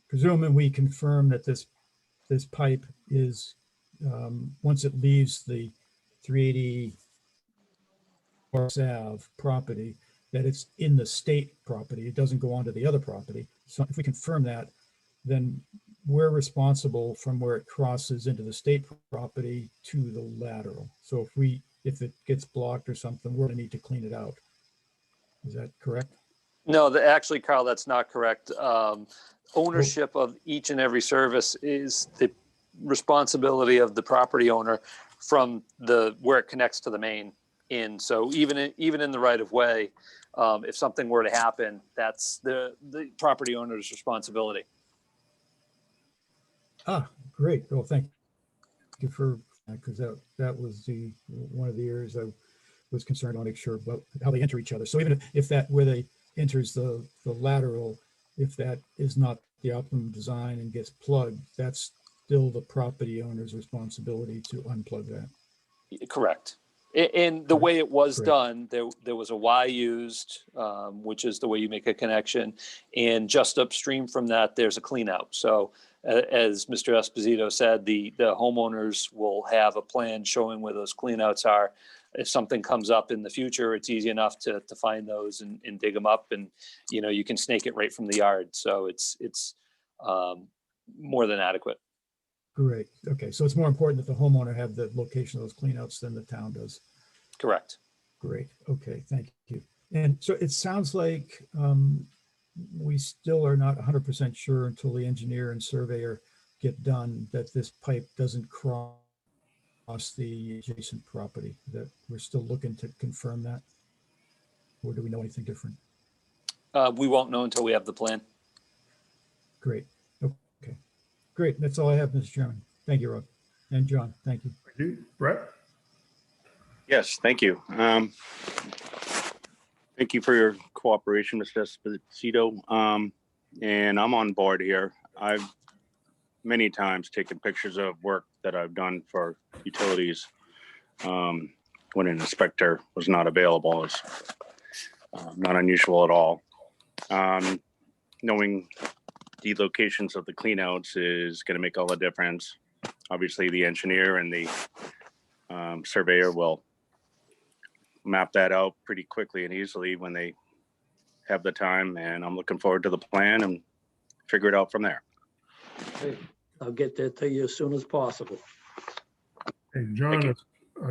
presuming we confirm that this pipe is once it leaves the 380 Forest Ave property, that it's in the state property. It doesn't go onto the other property. So if we confirm that, then we're responsible from where it crosses into the state property to the lateral. So if it gets blocked or something, we're gonna need to clean it out. Is that correct? No, actually, Carl, that's not correct. Ownership of each and every service is the responsibility of the property owner from where it connects to the main in. So even in the right of way, if something were to happen, that's the property owner's responsibility. Ah, great. Well, thank you for, because that was one of the areas I was concerned. I want to make sure about how they enter each other. So even if that, where they enters the lateral, if that is not the optimum design and gets plugged, that's still the property owner's responsibility to unplug that. Correct. And the way it was Great. done, there was a Y used, which is the way you make a connection. And just upstream from that, there's a clean out. So as Mr. Esposito said, the homeowners will have a plan showing where those clean outs are. If something comes up in the future, it's easy enough to find those and dig them up, and you can snake it right from the yard. So it's more than adequate. Great. Okay. So it's more important that the homeowner have the location of those cleanouts than the town does. Correct. Great. Okay. Thank you. And so it sounds like we still are not 100% sure until the engineer and surveyor get done that this pipe doesn't cross the adjacent property, that we're still looking to confirm that? Or do we know anything different? We won't know until we have the plan. Great. Okay. Great. That's all I have, Mr. Chairman. Thank you, Rob. And John, thank you. Thank you. Brett? Yes, thank you. Thank you for your cooperation, Mr. Esposito. And I'm on board here. I've many times taken pictures of work that I've done for utilities when an inspector was not available. It's not unusual at all. Knowing the locations of the cleanouts is going to make all the difference. Obviously, the engineer and the surveyor will map that out pretty quickly and easily when they have the time, and I'm looking forward to the plan and figure it out from there. Hey, I'll get that to you as soon as possible. Hey, John,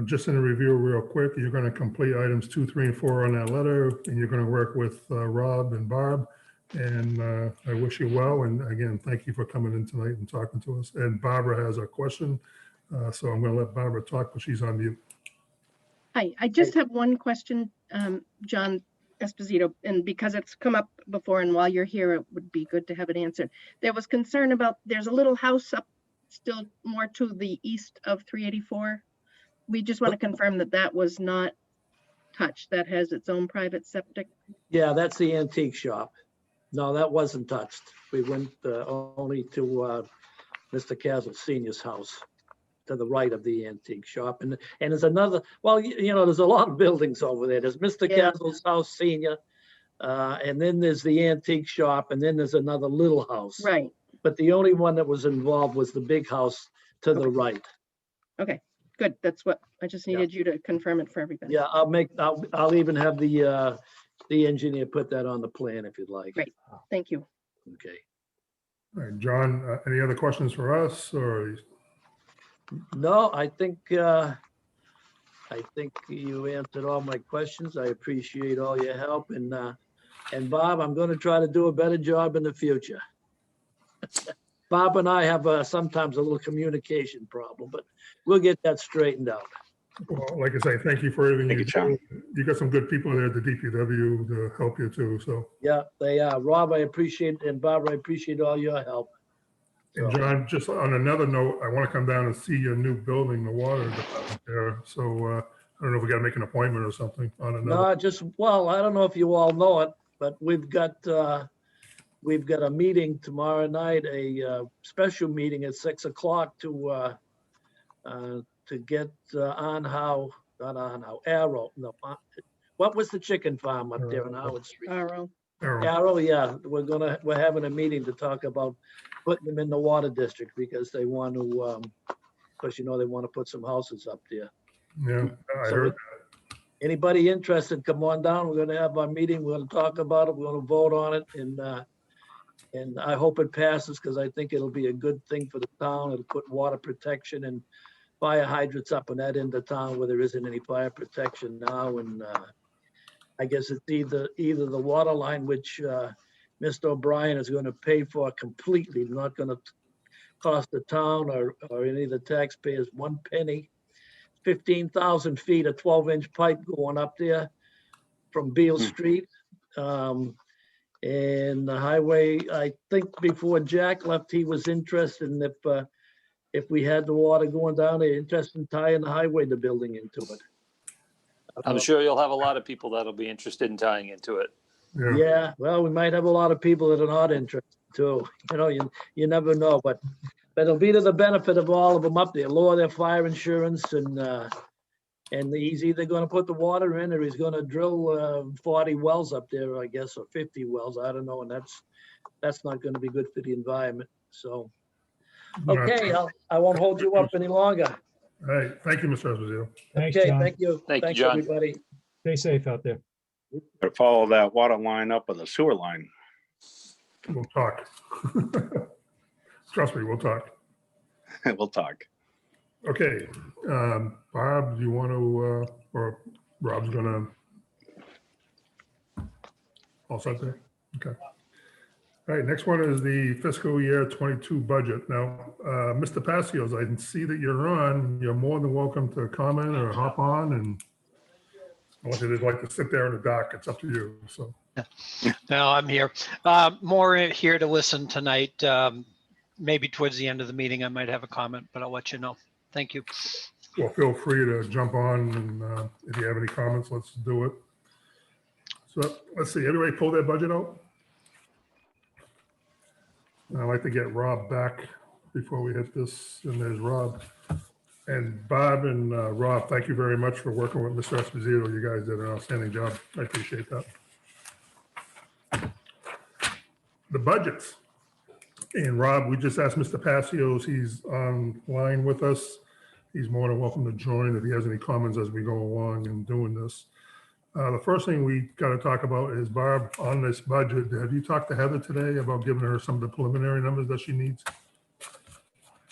just in a review real quick, you're going to complete items 2, 3, and 4 on that letter, and you're going to work with Rob and Barb. And I wish you well. And again, thank you for coming in tonight and talking to us. And Barbara has a question. So I'm going to let Barbara talk, but she's on mute. Hi, I just have one question, John Esposito, and because it's come up before and while you're here, it would be good to have it answered. There was concern about, there's a little house up still more to the east of 384. We just want to confirm that that was not touched. That has its own private septic. Yeah, that's the antique shop. No, that wasn't touched. We went only to Mr. Castle Senior's house to the right of the antique shop. And there's another, well, there's a lot of buildings over there. There's Mr. Yeah. Castle's house Senior, and then there's the antique shop, and then there's another little house. Right. But the only one that was involved was the big house to the right. Okay, good. That's what I just needed you to confirm it for everybody. Yeah, I'll even have the engineer put that on the plan if you'd like. Great. Thank you. Okay. All right, John, any other questions for us or? No, I think you answered all my questions. I appreciate all your help, and Bob, I'm going to try to do a better job in the future. Bob and I have sometimes a little communication problem, but we'll get that straightened out. Well, like I say, thank you for everything Thank you you, John. do. You got some good people there at the DPW to help you too. So, Yeah, they are. Rob, I appreciate, and Barbara, I appreciate all your help. and John, just on another note, I want to come down and see your new building, the water department there. So I don't know if we got to make an appointment or something on another. No, well, I don't know if you all know it, but we've got a meeting tomorrow night, a special meeting at 6 o'clock to get Arrow. No, what was the chicken farm up there on Howard Street? Arrow. Arrow, yeah, we're having a meeting to talk about putting them in the water district because they want to, because they want to put some houses up there. Yeah, I So heard. anybody interested, come on down. We're gonna have our meeting. We're gonna talk about it. We're gonna vote on it. And I hope it passes because I think it'll be a good thing for the town. It'll put water protection and fire hydrants up in that end of town where there isn't any fire protection now. And I guess it's either the water line, which Mr. O'Brien is going to pay for completely, not going to cost the town or any of the taxpayers one penny. 15,000 feet of 12-inch pipe going up there from Beale Street. And the highway, I think before Jack left, he was interested in if we had the water going down, they're interested in tying the highway, the building into it. I'm sure you'll have a lot of people that'll be interested in tying into it. Yeah. Yeah, well, we might have a lot of people that are not interested too. You know, you never know, but it'll be to the benefit of all of them up there, lower their fire insurance and he's either gonna put the water in or he's gonna drill 40 wells up there, I guess, or 50 wells, I don't know, and that's not gonna be good for the environment, so. Okay, I won't hold you up any longer. All right, thank you, Mr. Esposito. Thanks, Okay, John. thank you. Thank you, Thanks, John. everybody. Stay safe out there. Better follow that water line up with a sewer line. We'll talk. Trust me, we'll talk. We'll talk. Okay, Bob, do you want to, or Rob's gonna? All set there? Okay. All right, next one is the fiscal year 22 budget. Now, Mr. Passios, I can see that you're on. You're more than welcome to comment or hop on, and unless you'd like to sit there in the dock, it's up to you, so. No, I'm here. More here to listen tonight. Maybe towards the end of the meeting, I might have a comment, but I'll let you know. Thank you. Well, feel free to jump on, and if you have any comments, let's do it. So let's see, everybody pull their budget out? I'd like to get Rob back before we hit this, and there's Rob. And Bob and Rob, thank you very much for working with Mr. Esposito. You guys did an outstanding job. I appreciate that. The budgets. And Rob, we just asked Mr. Passios, he's online with us. He's more than welcome to join if he has any comments as we go along in doing this. The first thing we got to talk about is, Barb, on this budget, have you talked to Heather today about giving her some of the preliminary numbers that she needs?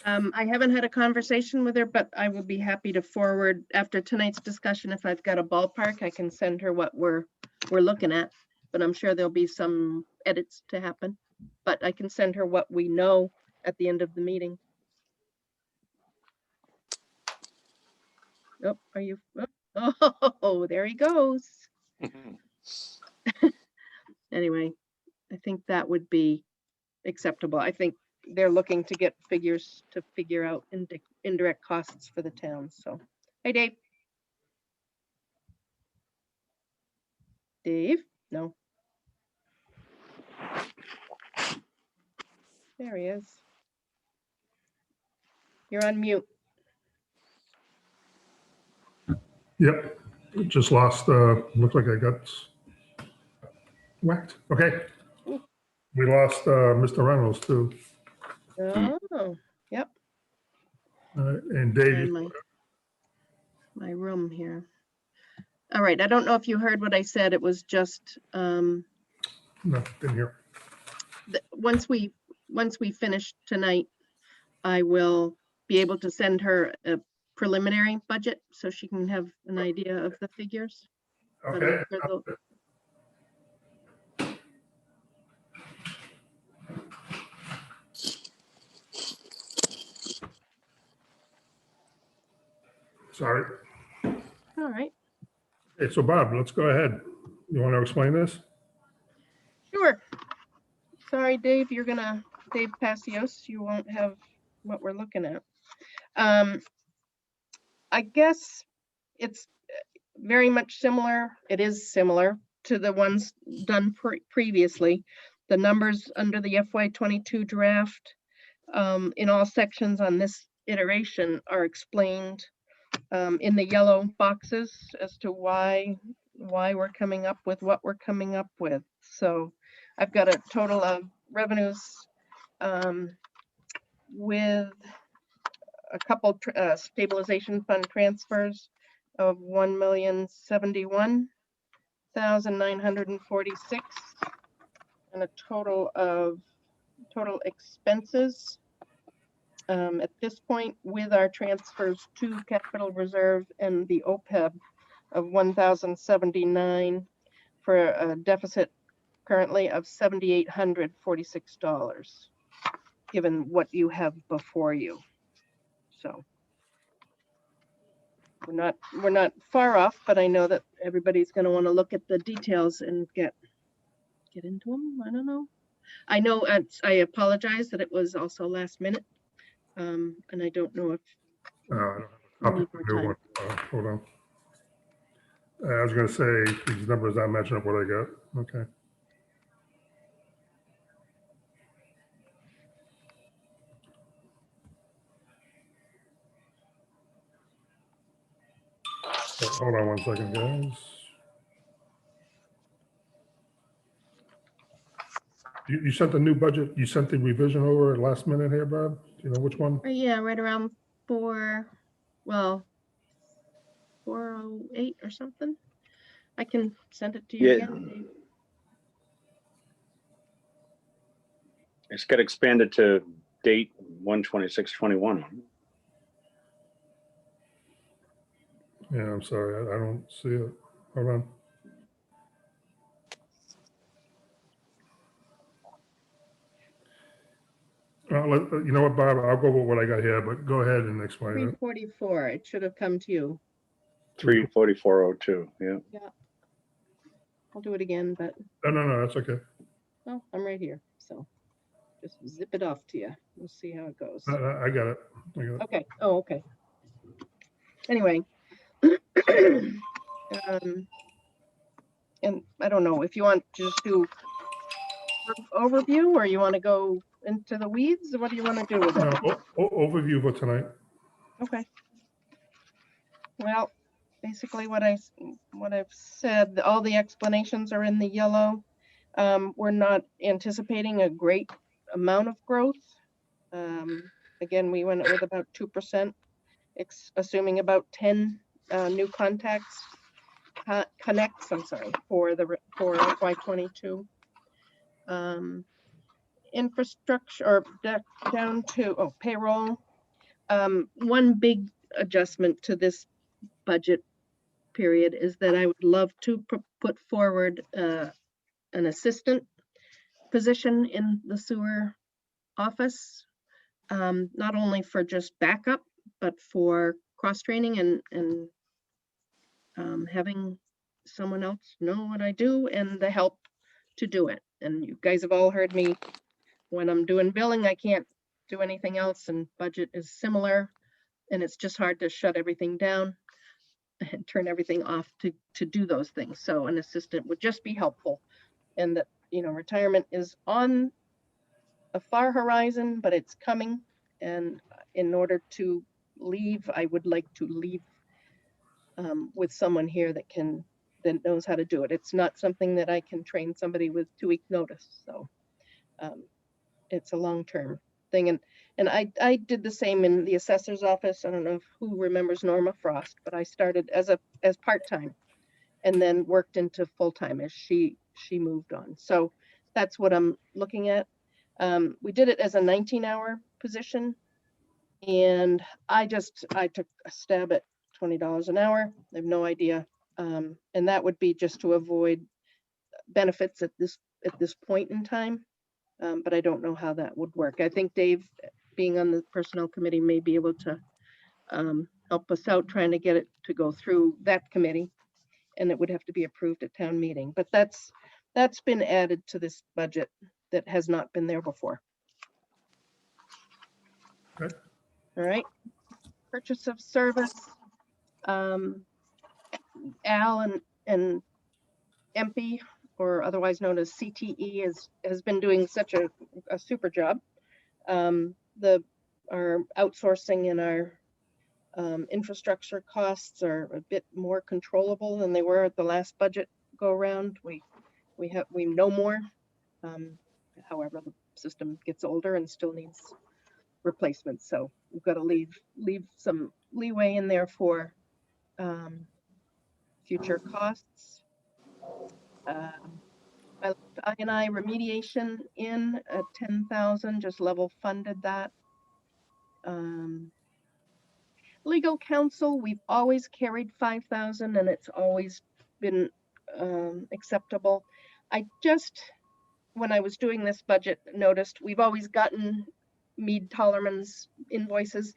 I haven't had a conversation with her, but I will be happy to forward after tonight's discussion. If I've got a ballpark, I can send her what we're looking at, but I'm sure there'll be some edits to happen. But I can send her what we know at the end of the meeting. Oh, are you? Oh, there he goes. Anyway, I think that would be acceptable. I think they're looking to get figures to figure out indirect costs for the town. So, hey, Dave. Dave? No. There he is. You're on mute. Yep, just lost, looks like I got whacked. Okay. We lost Mr. Reynolds too. Oh, yep. And Dave, In my room here. All right, I don't know if you heard what I said. It was just no, didn't hear. once we finish tonight, I will be able to send her a preliminary budget so she can have an idea of the figures. But I'm Okay. sure they'll- Sorry. All right, Okay, so Bob, let's go ahead. You want to explain this? sure. Sorry, Dave, Dave Passios, you won't have what we're looking at. I guess it's very much similar. It is similar to the ones done previously. The numbers under the FY22 draft in all sections on this iteration are explained in the yellow boxes as to why we're coming up with what we're coming up with. So I've got a total of revenues with a couple stabilization fund transfers of 1,071,946 and a total of total expenses. At this point, with our transfers to capital reserve and the OPEB of 1,079 for a deficit currently of $7,846, given what you have before you. So we're not far off, but I know that everybody's going to want to look at the details and get into them. I don't know. I know I apologize that it was also last minute. And I don't know if I don't have a copy of the new one. Hold on. I was going to say these numbers I matching up what I got. Okay. Hold on one second, guys. You sent the new budget, you sent the revision over at last minute here, Bob? Do you know which one? yeah, right around 4:08 or something. I can send it to you Yeah. again, Dave. It's got expanded to date 1/26/21. Yeah, I'm sorry, I don't see it. Hold on. You know what, Bob, I'll go with what I got here, but go ahead and explain it. 344. It should have come to you. 34402. Yeah. Yeah. I'll do it again, but No, that's okay. well, I'm right here. So just zip it off to you. We'll see how it goes. I got it. Okay. Oh, okay. Anyway. And I don't know if you want to just do overview or you want to go into the weeds. What do you want to do with it? No, overview for tonight. Okay. Well, basically what I've said, all the explanations are in the yellow. We're not anticipating a great amount of growth. Again, we went with about 2%, assuming about 10 new connects, I'm sorry, for FY22. Infrastructure, or down to payroll. One big adjustment to this budget period is that I would love to put forward an assistant position in the sewer office, not only for just backup, but for cross-training and having someone else know what I do and the help to do it. And you guys have all heard me, when I'm doing billing, I can't do anything else, and budget is similar, and it's just hard to shut everything down and turn everything off to do those things. So an assistant would just be helpful. And that, retirement is on a far horizon, but it's coming. And in order to leave, I would like to leave with someone here that knows how to do it. It's not something that I can train somebody with 2-week notice. So it's a long-term thing. And I did the same in the assessor's office. I don't know who remembers Norma Frost, but I started as part-time and then worked into full-time as she moved on. So that's what I'm looking at. We did it as a 19-hour position, and I took a stab at $20 an hour. I have no idea. And that would be just to avoid benefits at this point in time. But I don't know how that would work. I think Dave, being on the personnel committee, may be able to help us out trying to get it to go through that committee, and it would have to be approved at town meeting. But that's been added to this budget that has not been there before. Okay. All right. Purchase of service. Al and MP, or otherwise known as CTE, has been doing such a super job. Our outsourcing and our infrastructure costs are a bit more controllable than they were at the last budget go around. We know more. However, the system gets older and still needs replacement. So we've got to leave some leeway in there for future costs. I left I&I remediation in at 10,000, just level funded that. Legal counsel, we've always carried 5,000 and it's always been acceptable. I just, when I was doing this budget, noticed we've always gotten Mead Tollerman's invoices.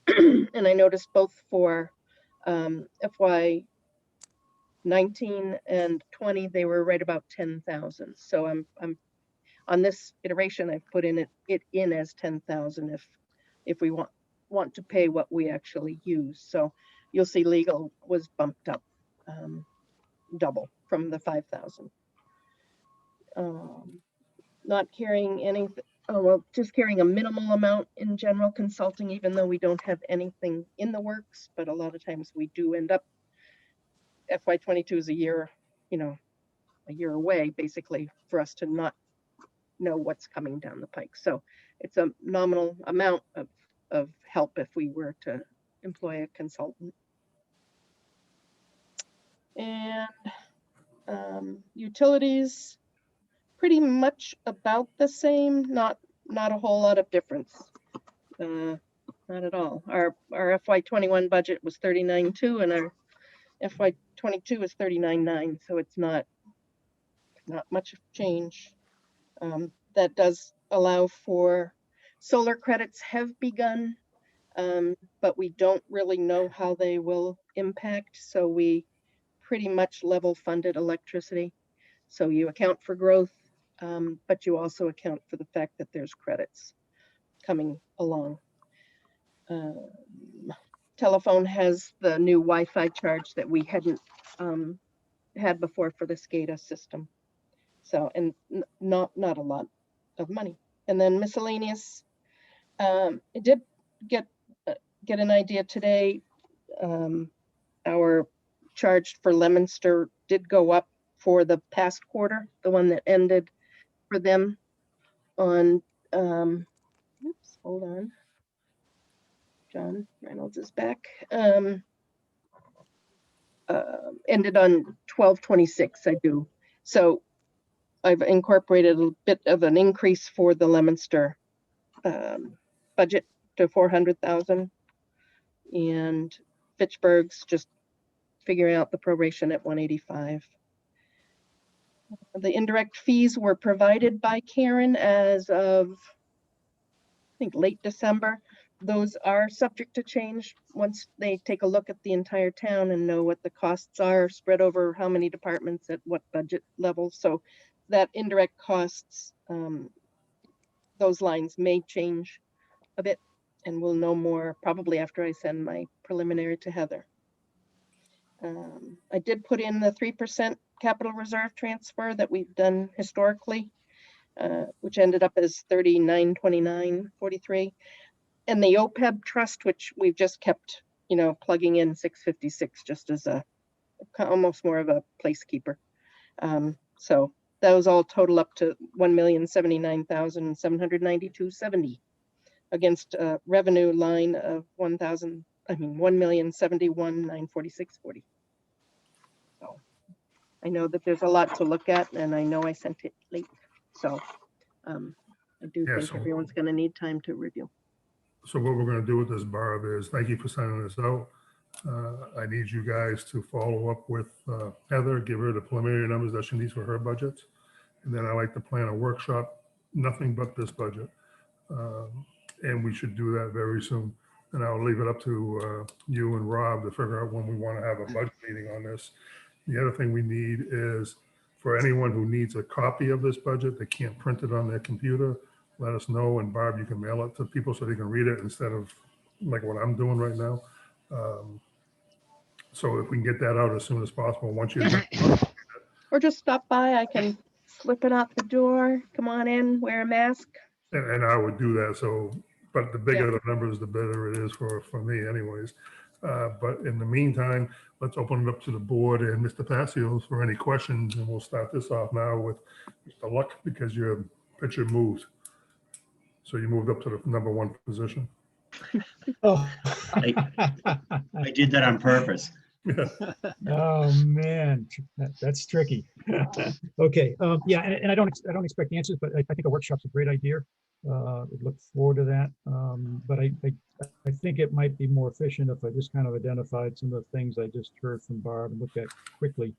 And I noticed both for FY 19 and 20, they were right about 10,000. So I'm on this iteration, I've put it in as 10,000 if we want to pay what we actually use. So you'll see legal was bumped up double from the 5,000. Not carrying anything, oh, well, just carrying a minimal amount in general consulting, even though we don't have anything in the works, but a lot of times we do end up, FY22 is a year, a year away, basically, for us to not know what's coming down the pike. So it's a nominal amount of help if we were to employ a consultant. And utilities, pretty much about the same, not a whole lot of difference. Not at all. Our FY21 budget was 39.2 and our FY22 is 39.9, so it's not much of change. That does allow for solar credits have begun, but we don't really know how they will impact. So we pretty much level funded electricity. So you account for growth, but you also account for the fact that there's credits coming along. Telephone has the new Wi-Fi charge that we hadn't had before for the SCADA system. So, and not a lot of money. And then miscellaneous, it did get an idea today. Our charge for Leominster did go up for the past quarter, the one that ended for them on, oops, hold on. John Reynolds is back. Ended on 12/26, I do. So I've incorporated a bit of an increase for the Leominster budget to 400,000, and Fitchburg's just figuring out the proration at 185. The indirect fees were provided by Karen as of, I think, late December. Those are subject to change once they take a look at the entire town and know what the costs are spread over how many departments at what budget level. So that indirect costs, those lines may change a bit, and we'll know more probably after I send my preliminary to Heather. I did put in the 3% capital reserve transfer that we've done historically, which ended up as 3929.43. And the OPEB trust, which we've just kept, plugging in 656 just as a almost more of a placekeeper. So those all total up to 1,079,792.70 against a revenue line of 1,071,946.40. So I know that there's a lot to look at, and I know I sent it late. So I do think everyone's going to need time to review. So what we're going to do with this, Barb, is thank you for sending this out. I need you guys to follow up with Heather, give her the preliminary numbers that she needs for her budget. And then I like to plan a workshop, nothing but this budget. And we should do that very soon. And I'll leave it up to you and Rob to figure out when we want to have a budget meeting on this. The other thing we need is for anyone who needs a copy of this budget, they can't print it on their computer, let us know, and Barb, you can mail it to people so they can read it instead of like what I'm doing right now. So if we can get that out as soon as possible, once you or just stop by, I can slip it out the door, come on in, wear a mask. and I would do that. So, but the bigger the numbers, the better it is for me anyways. But in the meantime, let's open it up to the board and Mr. Passios for any questions, and we'll start this off now with Mr. Luck because your picture moved. So you moved up to the #1 position. Oh. I did that on purpose. Oh, man, that's tricky. Okay, yeah, and I don't expect answers, but I think a workshop's a great idea. I'd look forward to that. But I think it might be more efficient if I just kind of identified some of the things I just heard from Barb and looked at quickly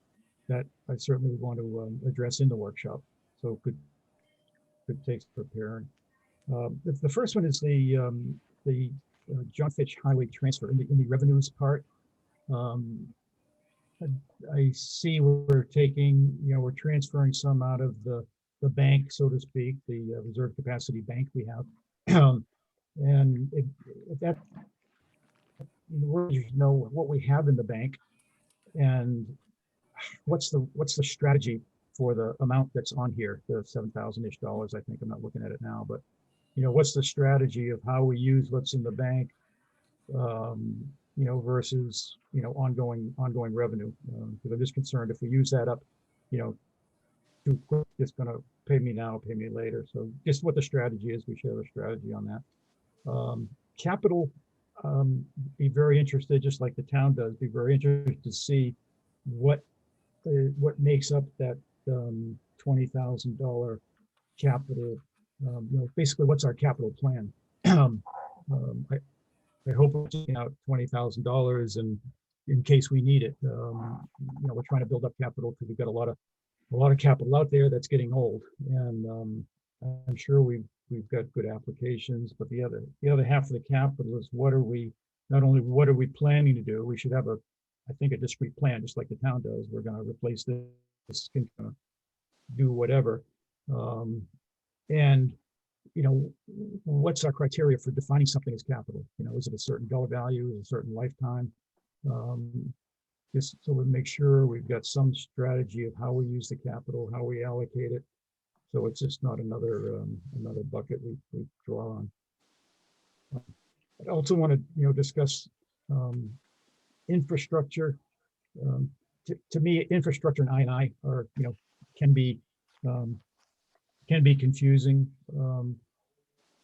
that I certainly want to address in the workshop. So could take preparing. The first one is the John Fitch Highway transfer in the revenues part. I see we're taking, we're transferring some out of the bank, so to speak, the reserve capacity bank we have. And if that, we know what we have in the bank and what's the strategy for the amount that's on here, the $7,000-ish. I think I'm not looking at it now, but what's the strategy of how we use what's in the bank, versus ongoing revenue. Because I'm just concerned if we use that up, too quick, it's going to pay me now, pay me later. So just what the strategy is, we should have a strategy on that. Capital, be very interested, just like the town does, be very interested to see what makes up that $20,000 capital. Basically, what's our capital plan? I hope we're taking out $20,000 and in case we need it. We're trying to build up capital because we've got a lot of capital out there that's getting old, and I'm sure we've got good applications. But the other half of the capital is what are we planning to do? We should have I think a discrete plan, just like the town does. We're going to replace this, do whatever, and what's our criteria for defining something as capital? Is it a certain dollar value, is it a certain lifetime? Just so we make sure we've got some strategy of how we use the capital, how we allocate it, so it's just not another bucket we draw on. I also want to discuss infrastructure. To me, infrastructure and I&I are can be confusing.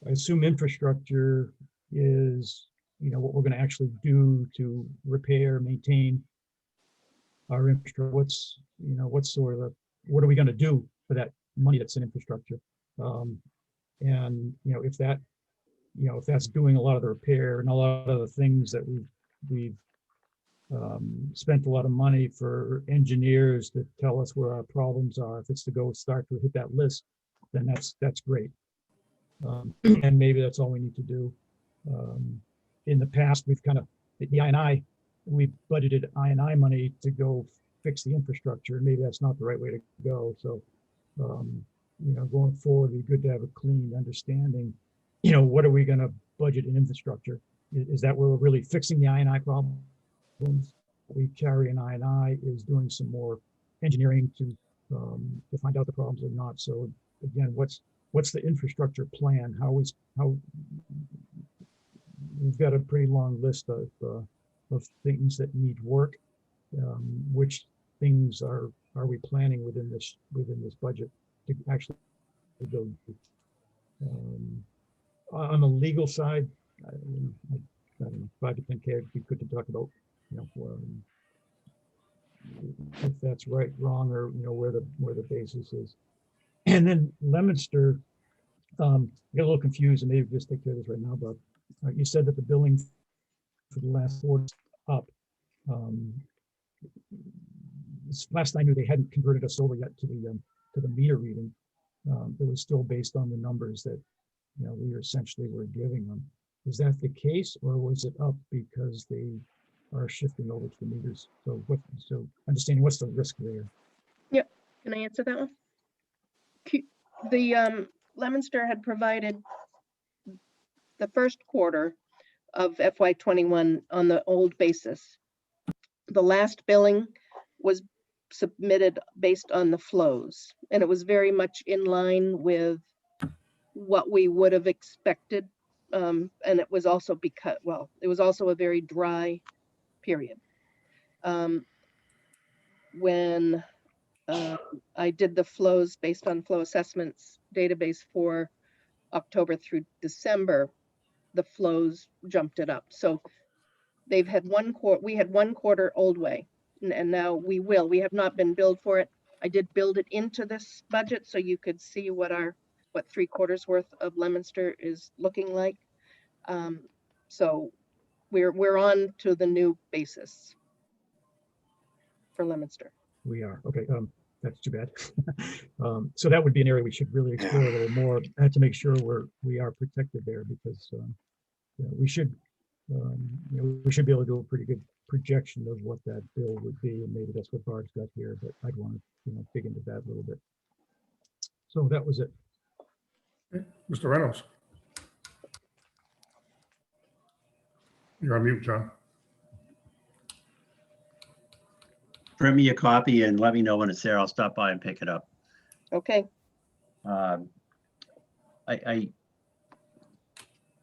I assume infrastructure is what we're going to actually do to repair, maintain our infrastructure. What are we going to do for that money that's in infrastructure? And if that's doing a lot of the repair and a lot of the things that we've spent a lot of money for engineers to tell us where our problems are. If it's to go start to hit that list, then that's great. And maybe that's all we need to do. In the past, we've kind of, the I&I, we budgeted I&I money to go fix the infrastructure. Maybe that's not the right way to go. So, going forward, it'd be good to have a clean understanding, what are we going to budget in infrastructure? Is that where we're really fixing the I&I problems? We carry an I&I is doing some more engineering to find out the problems or not. So again, what's the infrastructure plan? How we've got a pretty long list of things that need work. Which things are we planning within this budget to actually go? On the legal side, I don't know, 5 to 10K would be good to talk about. If that's right, wrong, or where the basis is. And then Leominster, I got a little confused, and maybe just take care of this right now, but you said that the billing for the last quarter is up. Last I knew, they hadn't converted us over yet to the meter reading. It was still based on the numbers that we essentially were giving them. Is that the case, or was it up because they are shifting over to the meters? So understanding what's the risk there? Yep. Can I answer that one? The Leominster had provided the first quarter of FY21 on the old basis. The last billing was submitted based on the flows, and it was very much in line with what we would have expected. And it was also because, it was also a very dry period. When I did the flows based on flow assessments database for October through December, the flows jumped it up. So they've had we had 1 quarter Old Way, and now we have not been billed for it. I did build it into this budget so you could see what 3/4 worth of Leominster is looking like. So we're on to the new basis for Leominster. We are, okay, that's too bad. So that would be an area we should really explore a little more. I have to make sure we are protected there because we should we should be able to do a pretty good projection of what that bill would be, and maybe that's what Barb's got here, but I'd want to dig into that a little bit. So that was it. Mr. Reynolds. You're on mute, John. Print me a copy and let me know when it's there. I'll stop by and pick it up. Okay. I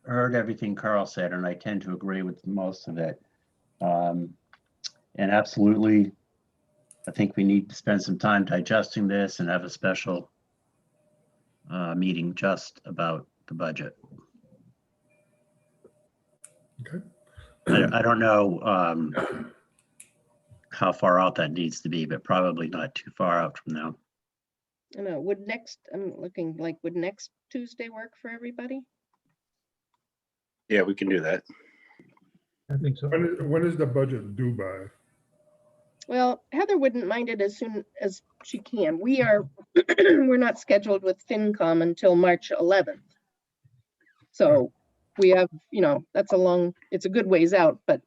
heard everything Carl said, and I tend to agree with most of it. And absolutely, I think we need to spend some time digesting this and have a special meeting just about the budget. Okay. I don't know how far out that needs to be, but probably not too far out from now. I know. I'm looking like, would next Tuesday work for everybody? Yeah, we can do that. I think so. When is the budget due by? Well, Heather wouldn't mind it as soon as she can. We're not scheduled with FinCom until March 11th. So we have, it's a good ways out, but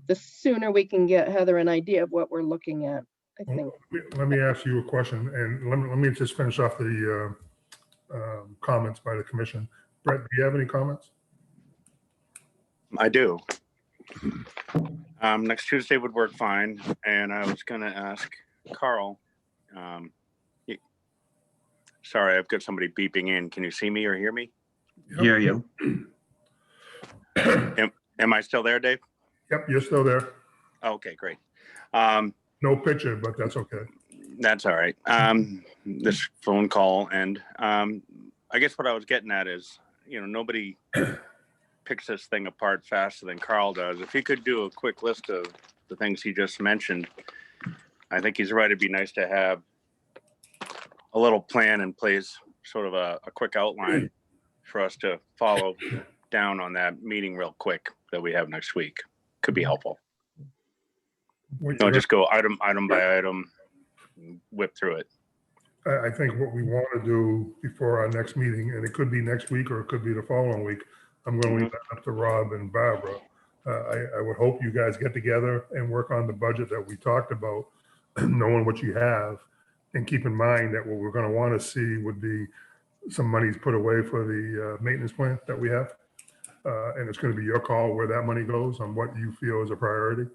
the sooner we can get Heather an idea of what we're looking at, I think. Let me ask you a question, and let me just finish off the comments by the commission. Brett, do you have any comments? I do. Next Tuesday would work fine. And I was going to ask Carl. Sorry, I've got somebody beeping in. Can you see me or hear me? Hear you. Am I still there, Dave? Yep, you're still there. Okay, great. No picture, but that's okay. That's all right. This phone call, and I guess what I was getting at is, nobody picks this thing apart faster than Carl does. If he could do a quick list of the things he just mentioned, I think he's right. It'd be nice to have a little plan in place, sort of a quick outline for us to follow down on that meeting real quick that we have next week. Could be helpful. No, just go item by item, whip through it. I think what we want to do before our next meeting, and it could be next week or it could be the following week, I'm going to leave that up to Rob and Barbara. I would hope you guys get together and work on the budget that we talked about, knowing what you have, and keep in mind that what we're going to want to see would be some monies put away for the maintenance plan that we have. And it's going to be your call where that money goes on what you feel is a priority.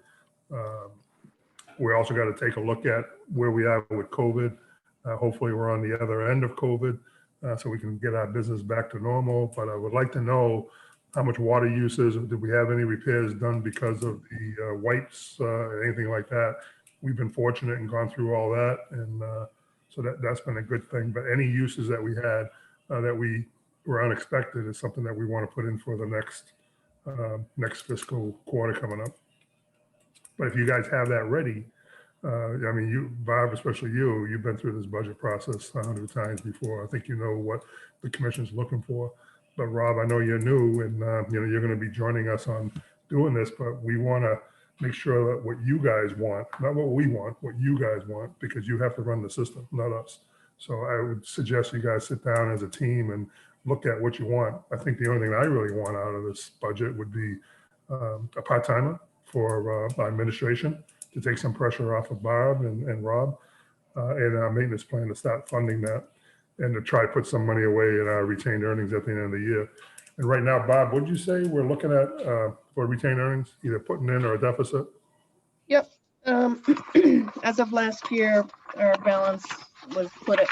We also got to take a look at where we are with COVID. Hopefully we're on the other end of COVID, so we can get our business back to normal. But I would like to know how much water use is. Did we have any repairs done because of the wipes, anything like that? We've been fortunate and gone through all that. And so that's been a good thing. But any uses that we had that we were unexpected is something that we want to put in for the next fiscal quarter coming up. But if you guys have that ready, I mean, you, Bob, especially you've been through this budget process 100 times before. I think you know what the commission's looking for. But Rob, I know you're new, and you're going to be joining us on doing this. But we want to make sure that what you guys want, not what we want, what you guys want, because you have to run the system, not us. So I would suggest you guys sit down as a team and look at what you want. I think the only thing I really want out of this budget would be a part-timer for our administration to take some pressure off of Barb and Rob, and our maintenance plan to start funding that and to try to put some money away in our retained earnings at the end of the year. And right now, Bob, what did you say we're looking at for retained earnings, either putting in or a deficit? Yep. As of last year, our balance was put at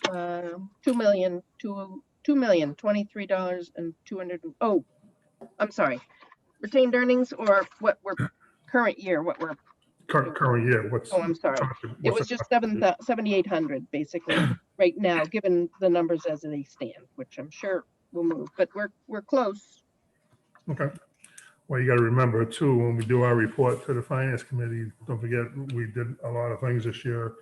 $2,023,200. Oh, I'm sorry. Retained earnings, or what we're current year, what we're current year. Oh, I'm sorry. It was just 7,800 basically right now, given the numbers as they stand, which I'm sure will move, but we're close. Okay. Well, you got to remember too, when we do our report to the finance committee, don't forget, we did a lot of things this year,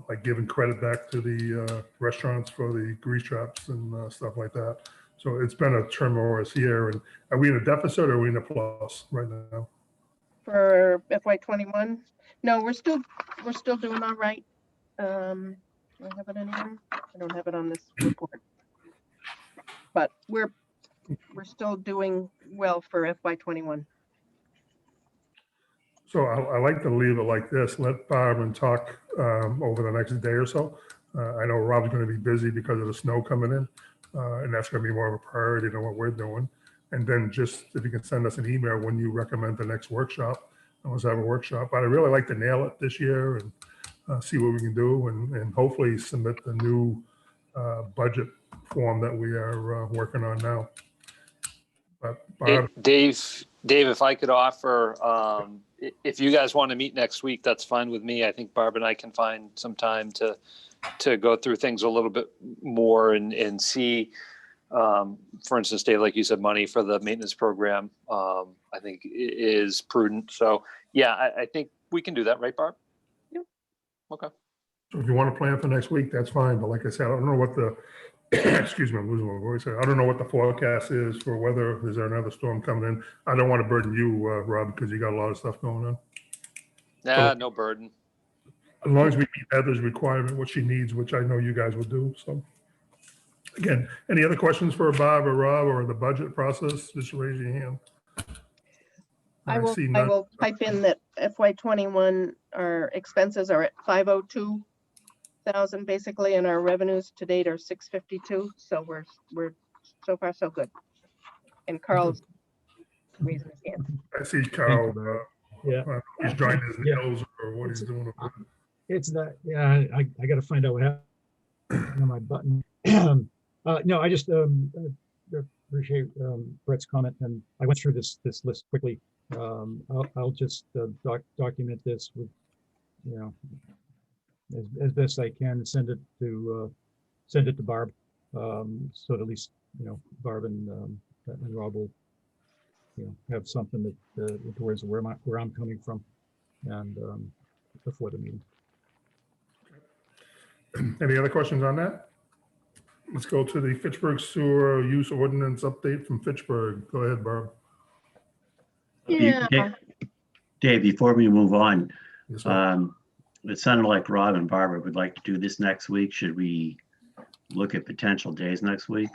like giving credit back to the restaurants for the grease traps and stuff like that. So it's been a tremendous year. And are we in a deficit or are we in a plus right now? For FY21. No, we're still doing all right. Do I have it anywhere? I don't have it on this report. But we're still doing well for FY21. So I like to leave it like this, let Barb talk over the next day or so. I know Rob's going to be busy because of the snow coming in, and that's going to be more of a priority than what we're doing. And then just if you can send us an email when you recommend the next workshop, and let's have a workshop. But I'd really like to nail it this year and see what we can do and hopefully submit the new budget form that we are working on now. But Barb, Dave, if I could offer, if you guys want to meet next week, that's fine with me. I think Barb and I can find some time to go through things a little bit more and see, for instance, Dave, like you said, money for the maintenance program, I think is prudent. So yeah, I think we can do that, right, Barb? Yep. Okay. so if you want to plan for next week, that's fine. But like I said, I don't know what the excuse me, I'm losing my voice. I don't know what the forecast is for weather. Is there another storm coming in? I don't want to burden you, Rob, because you got a lot of stuff going on. Nah, no burden. As long as we meet Heather's requirement, what she needs, which I know you guys will do. So again, any other questions for Bob or Rob or the budget process? Just raise your hand. I see none. will type in that FY21, our expenses are at 502,000 basically, and our revenues to date are 652. So we're so far so good. And Carl's raising his hand. I see Carl. Yeah. He's drying his Yeah. nails or what he's doing. It's that, yeah, I got to find out what happened on my button. No, I just appreciate Brett's comment, and I went through this list quickly. I'll just document this with, you know, as best I can, and send it to Barb, so that at least, you know, Barb and Rob will, you know, have something that towards where I'm coming from, and before the meeting. Any other questions on that? Let's go to the Fitchburg Sewer Use Ordinance update from Fitchburg. Go ahead, Barb. Yeah. Dave, before we move on, Yes, sir. it sounded like Rob and Barbara would like to do this next week. Should we look at potential days next week?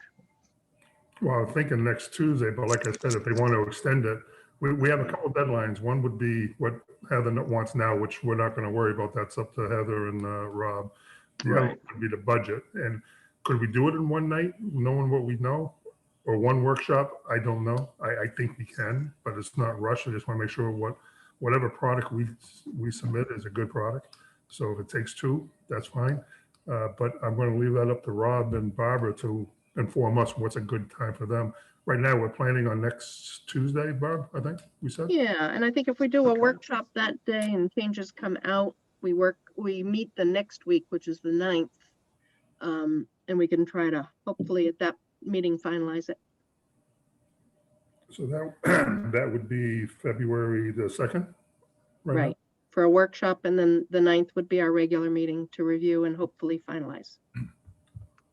Well, I'm thinking next Tuesday, but like I said, if they want to extend it, we have a couple deadlines. One would be what Heather wants now, which we're not going to worry about. That's up to Heather and Rob. The other Right. would be the budget. And could we do it in one night, knowing what we know? Or one workshop? I don't know. I think we can, but it's not rushed. I just want to make sure whatever product we submit is a good product. So if it takes two, that's fine. But I'm going to leave that up to Rob and Barbara to inform us what's a good time for them. Right now, we're planning on next Tuesday, Barb, I think we said. Yeah, and I think if we do a workshop that day and changes come out, we meet the next week, which is the 9th. And we can try to hopefully at that meeting finalize it. So that would be February the 2nd? Right. For a workshop, and then the 9th would be our regular meeting to review and hopefully finalize.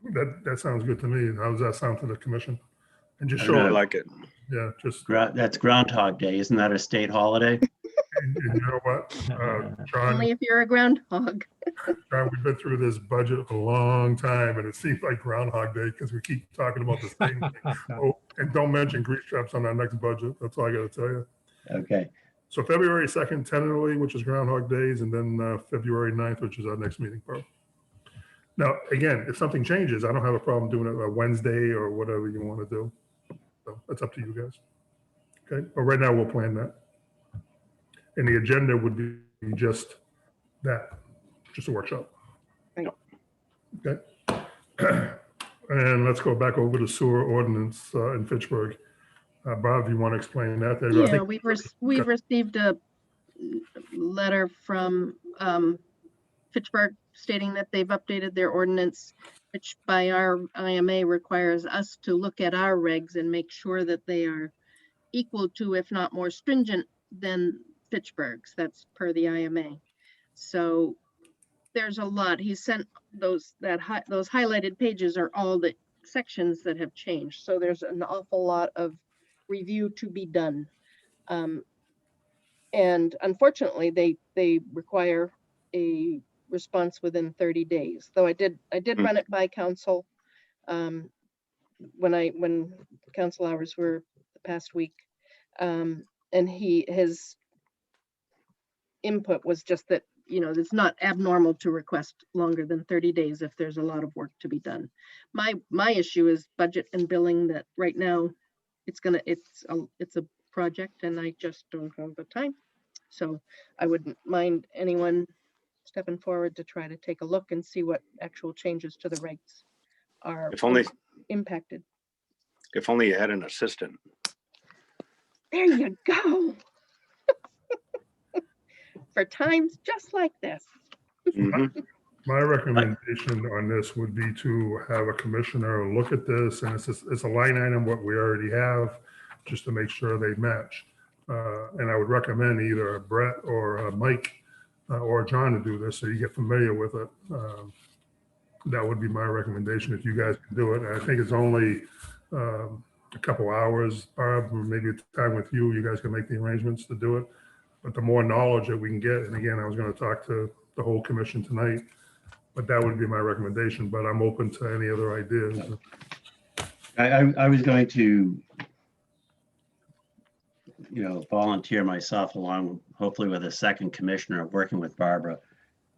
That sounds good to me. How does that sound to the commission? And just I show, really like it. yeah, just, That's Groundhog Day. Isn't that a state holiday? and you know what, John, Only if you're a groundhog. we've been through this budget a long time, and it seems like Groundhog Day because we keep talking about the same thing. Oh, and don't mention grease traps on our next budget. That's all I got to tell you. Okay. So February 2nd, tentatively, which is Groundhog Days, and then February 9th, which is our next meeting, Barb. Now, again, if something changes, I don't have a problem doing it a Wednesday or whatever you want to do. So that's up to you guys. Okay, but right now we'll plan that. And the agenda would be just that, just a workshop. Right. Okay. And let's go back over to sewer ordinance in Fitchburg. Bob, you want to explain that? I Yeah, think- we've received a letter from Fitchburg stating that they've updated their ordinance, which by our IMA requires us to look at our regs and make sure that they are equal to, if not more stringent than Fitchburg's. That's per the IMA. So there's a lot. He sent those highlighted pages are all the sections that have changed. So there's an awful lot of review to be done. And unfortunately, they require a response within 30 days. Though I did run it by council when council hours were the past week, and his input was just that, you know, it's not abnormal to request longer than 30 days if there's a lot of work to be done. My issue is budget and billing, that right now it's a project and I just don't have the time. So I wouldn't mind anyone stepping forward to try to take a look and see what actual changes to the rates are impacted. If only you had an assistant. There you go. For times just like this. Mhm. My recommendation on this would be to have a commissioner look at this, and it's a line item what we already have, just to make sure they match. And I would recommend either Brett or Mike or John to do this, so you get familiar with it. That would be my recommendation if you guys can do it. And I think it's only a couple hours, Barb, or maybe a time with you. You guys can make the arrangements to do it. But the more knowledge that we can get, and again, I was going to talk to the whole commission tonight, but that would be my recommendation. But I'm open to any other ideas. I was going to, volunteer myself along, hopefully with a second commissioner, of working with Barbara.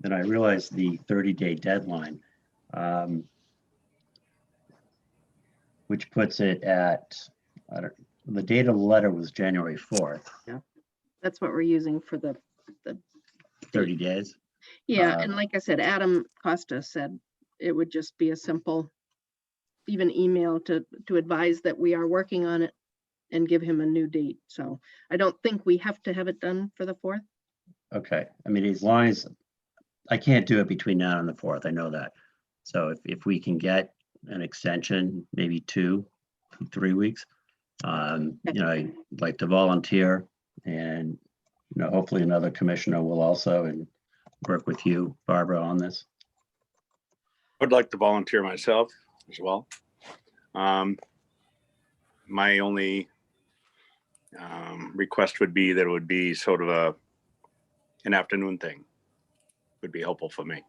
Then I realized the 30-day deadline, which puts it at, the date of the letter was January 4th. Yeah, that's what we're using for the 30 days. Yeah, and like I said, Adam Costa said it would just be a simple, even email to advise that we are working on it and give him a new date. So I don't think we have to have it done for the 4th. Okay, I mean, as long as, I can't do it between now and the 4th, I know that. So if we can get an extension, maybe 2-3 weeks, I'd like to volunteer, and hopefully another commissioner will also, and work with you, Barbara, on this. I'd like to volunteer myself as well. My only request would be that it would be sort of an afternoon thing. Would be helpful for me.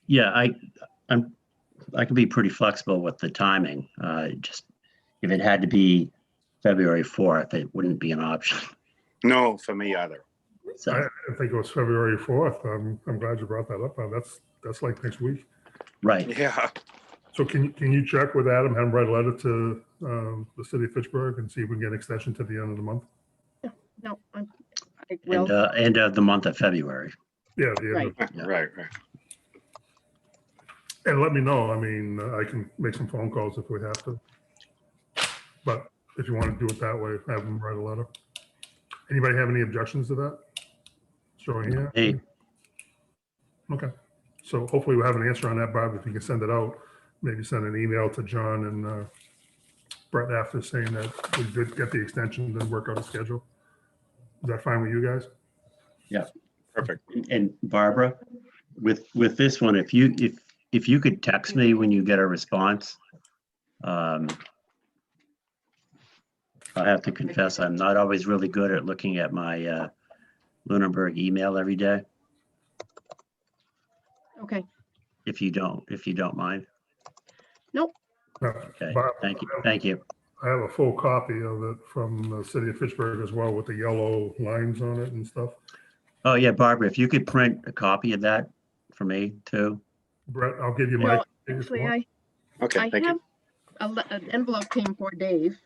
Yeah, I can be pretty flexible with the timing. Just if it had to be February 4th, it wouldn't be an option. No, for me either. So I think it was February 4th. I'm glad you brought that up. That's like next week. right. Yeah. So can you check with Adam, have him write a letter to the city of Fitchburg and see if we can get an extension to the end of the month? No, I And will. end of the month of February. Yeah, the end of, Yeah. Right. and let me know. I mean, I can make some phone calls if we have to. But if you want to do it that way, have him write a letter. Anybody have any objections to that? Showing here? Hey, Okay. So hopefully we'll have an answer on that, Bob. If you can send it out, maybe send an email to John and Brett after saying that we did get the extension, then work out a schedule. Is that fine with you guys? Perfect. and Barbara, with this one, if you could text me when you get a response. I have to confess, I'm not always really good at looking at my Lunenburg email every day. Okay. If you don't mind. No. Okay. Bob, Thank you. I have a full copy of it from the city of Fitchburg as well with the yellow lines on it and stuff. Oh yeah, Barbara, if you could print a copy of that for me too. Brett, I'll give you my. No, actually, Okay, I thank have you. an envelope came for Dave.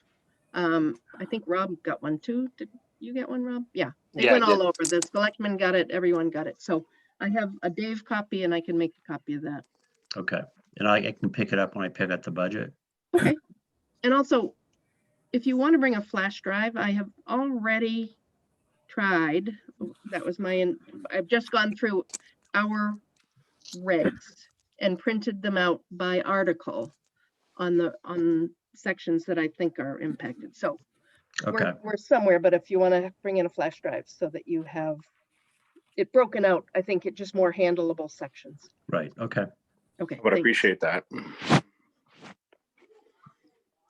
I think Rob got one too. Did you get one, Rob? Yeah, they Yeah, I went all did. over. The selectmen got it, everyone got it. So I have a Dave copy and I can make a copy of that. Okay. And I can pick it up when I pick up the budget. Okay. And also, if you want to bring a flash drive, I have already tried. That was I've just gone through our regs and printed them out by article on sections that I think are impacted. So Okay, We're somewhere, but if you want to bring in a flash drive so that you have it broken out, I think it just more handleable sections. right, okay. Okay. I would thanks. appreciate that.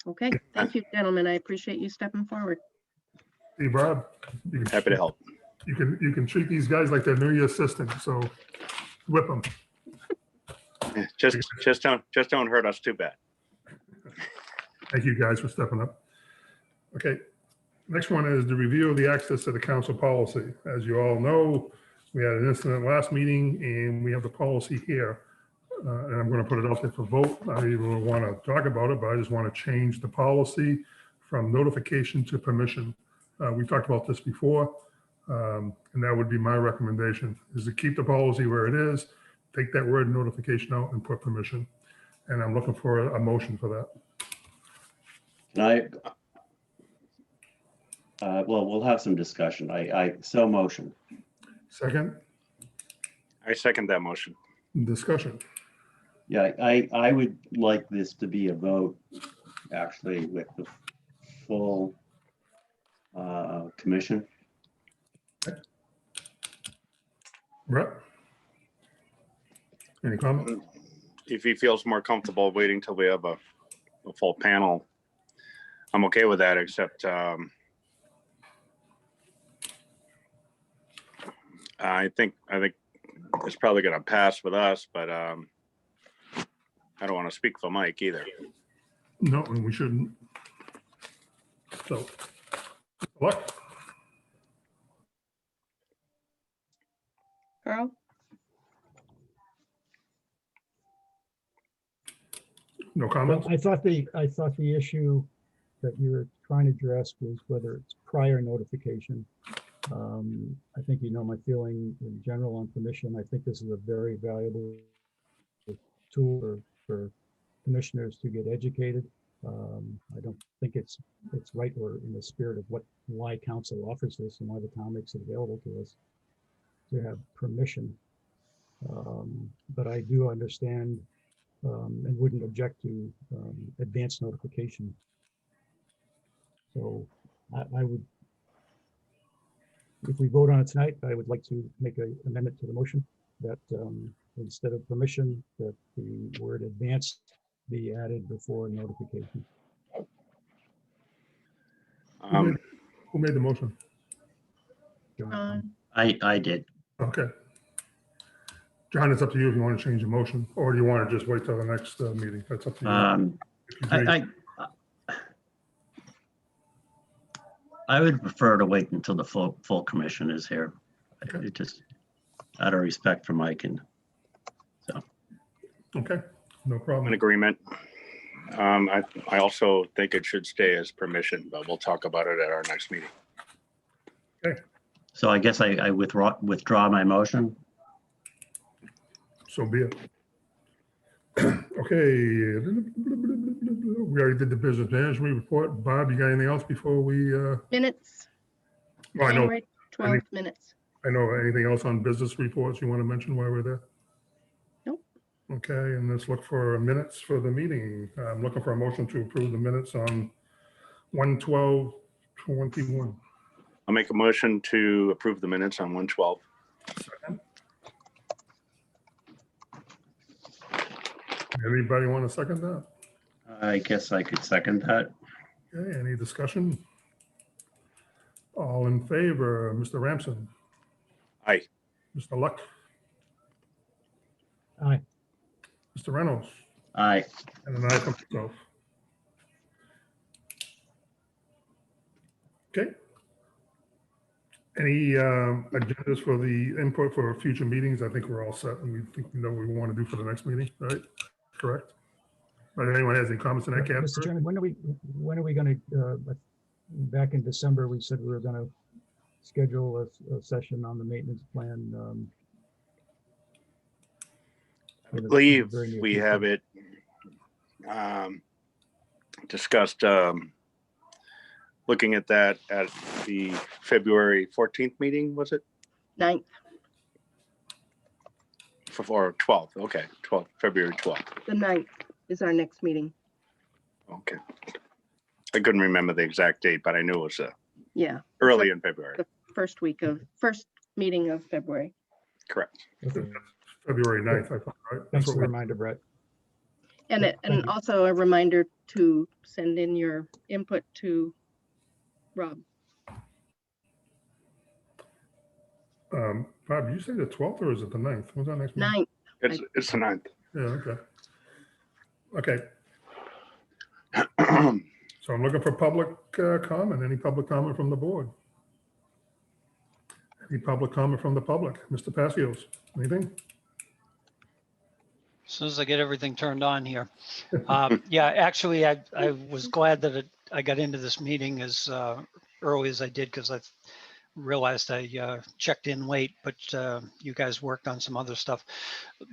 Okay, thank you, gentlemen. I appreciate you stepping forward. Hey, Bob, you can- Happy to help. You can treat these guys like they're new assistant, so whip them. Just don't hurt us too bad. Thank you guys for stepping up. Okay, next one is the review of the access to the council policy. As you all know, we had an incident last meeting and we have the policy here. And I'm going to put it out there for vote. I don't even want to talk about it, but I just want to change the policy from notification to permission. We talked about this before, and that would be my recommendation, is to keep the policy where it is, take that word notification out and put permission. And I'm looking for a motion for that. Can well, we'll have some discussion. So motion. Second, I second that motion. discussion. Yeah, I would like this to be a vote, actually, with the full commission. Brett? Any comment? If he feels more comfortable waiting till we have a full panel, I'm okay with that, except I think it's probably gonna pass with us, but I don't want to speak for Mike either. No, and we shouldn't. So, what? Carl? No Well, comments? I thought the issue that you were trying to address was whether it's prior notification. I think you know my feeling in general on permission. I think this is a very valuable tool for commissioners to get educated. I don't think it's right or in the spirit of why council offers this and why the town makes it available to us to have permission. But I do understand and wouldn't object to advance notification. So I would, if we vote on it tonight, I would like to make an amendment to the motion that instead of permission, that the word advance be added before notification. Who made the motion? John? I did. Okay. John, it's up to you if you want to change the motion, or do you want to just wait till the next meeting? That's up to you. If you change- I would prefer to wait until the full commission is here. Okay. It just out of respect for Mike and so. Okay, no I'm in problem. agreement. I also think it should stay as permission, but we'll talk about it at our next meeting. So I guess I withdraw my motion. So be it. Okay. We already did the business management report. Bob, you got anything else before we, Minutes? oh, I know, January 12th minutes. I know. Anything else on business reports you want to mention while we're there? Nope. Okay, and let's look for minutes for the meeting. I'm looking for a motion to approve the minutes on 1/12/21. I'll make a motion to approve the minutes on 1/12. Second. Anybody want to second that? I guess I could second that. Okay, any discussion? All in favor, Mr. Ramson, Aye. Mr. Luck, Aye. Mr. Reynolds, Aye. and an aye for myself. Okay. Any agendas for the input for future meetings? I think we're all set and we think we know what we want to do for the next meeting, right? Correct? But anyone has any comments in that Mr. category? Chairman, when are we going to, back in December, we said we were going to schedule a session on the maintenance plan. I believe we have it discussed, looking at that at the February 14th meeting, was it? 9th. Or 12th, okay, February 12th. The 9th is our next meeting. Okay. I couldn't remember the exact date, but I knew it was Yeah, early in February. first meeting of February. Correct. Okay. February 9th, I thought, right? Thanks for what the we- reminder, Brett. And Yeah, it, thank and you. also a reminder to send in your input to Rob. Bob, you say the 12th or is it the 9th? When's our next meeting? 9th. It's the 9th. Yeah, okay. Okay, so I'm looking for public comment. Any public comment from the board? Any public comment from the public? Mr. Passios, anything? As soon as I get everything turned on here. Yeah, actually, I was glad that I got into this meeting as early as I did because I realized I checked in late, but you guys worked on some other stuff.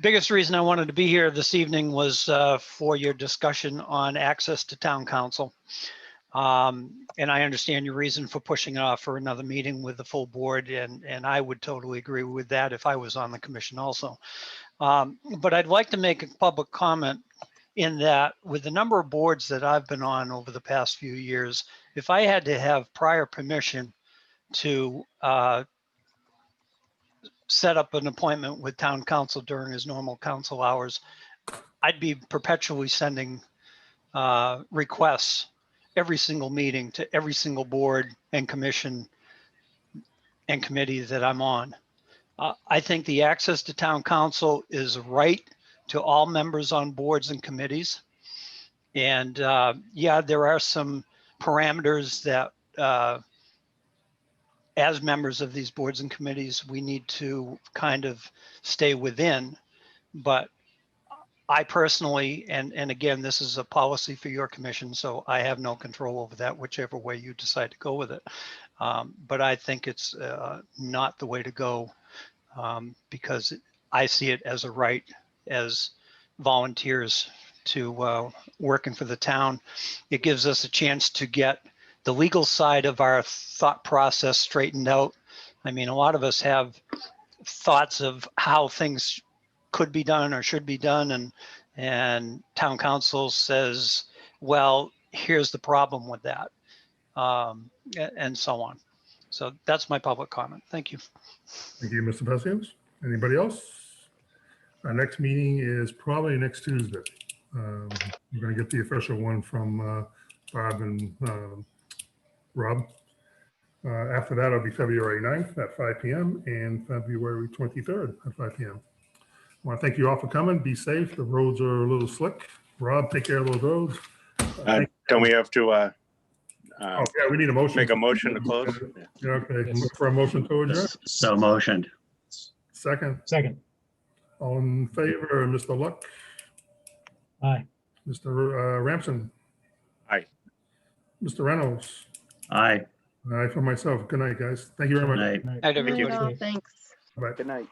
Biggest reason I wanted to be here this evening was for your discussion on access to town council. And I understand your reason for pushing it off for another meeting with the full board, and I would totally agree with that if I was on the commission also. But I'd like to make a public comment in that with the number of boards that I've been on over the past few years, if I had to have prior permission to set up an appointment with town council during his normal council hours, I'd be perpetually sending requests every single meeting to every single board and commission and committee that I'm on. I think the access to town council is right to all members on boards and committees. And yeah, there are some parameters that as members of these boards and committees, we need to kind of stay within. But I personally, and again, this is a policy for your commission, so I have no control over that, whichever way you decide to go with it. But I think it's not the way to go because I see it as a right as volunteers to working for the town. It gives us a chance to get the legal side of our thought process straightened out. I mean, a lot of us have thoughts of how things could be done or should be done, and town council says, well, here's the problem with that, and so on. So that's my public comment. Thank you. Thank you, Mr. Passios. Anybody else? Our next meeting is probably next Tuesday. We're going to get the official one from Bob and Rob. After that, it'll be February 9th at 5 p.m. and February 23rd at 5 p.m. I want to thank you all for coming. Be safe. The roads are a little slick. Rob, take care of those roads. Don't we have to Oh, yeah, we need a motion. make a motion to close? Yeah, okay, look for a motion to adjourn. So motioned. Second, Second. all in favor, Mr. Luck, Aye. Mr. Ramson. Aye. Mr. Reynolds. Aye. Aye for myself. Good night, guys. Thank you very much. Night. Night. Night, Good night, everybody. all. Thanks. Bye. Good night.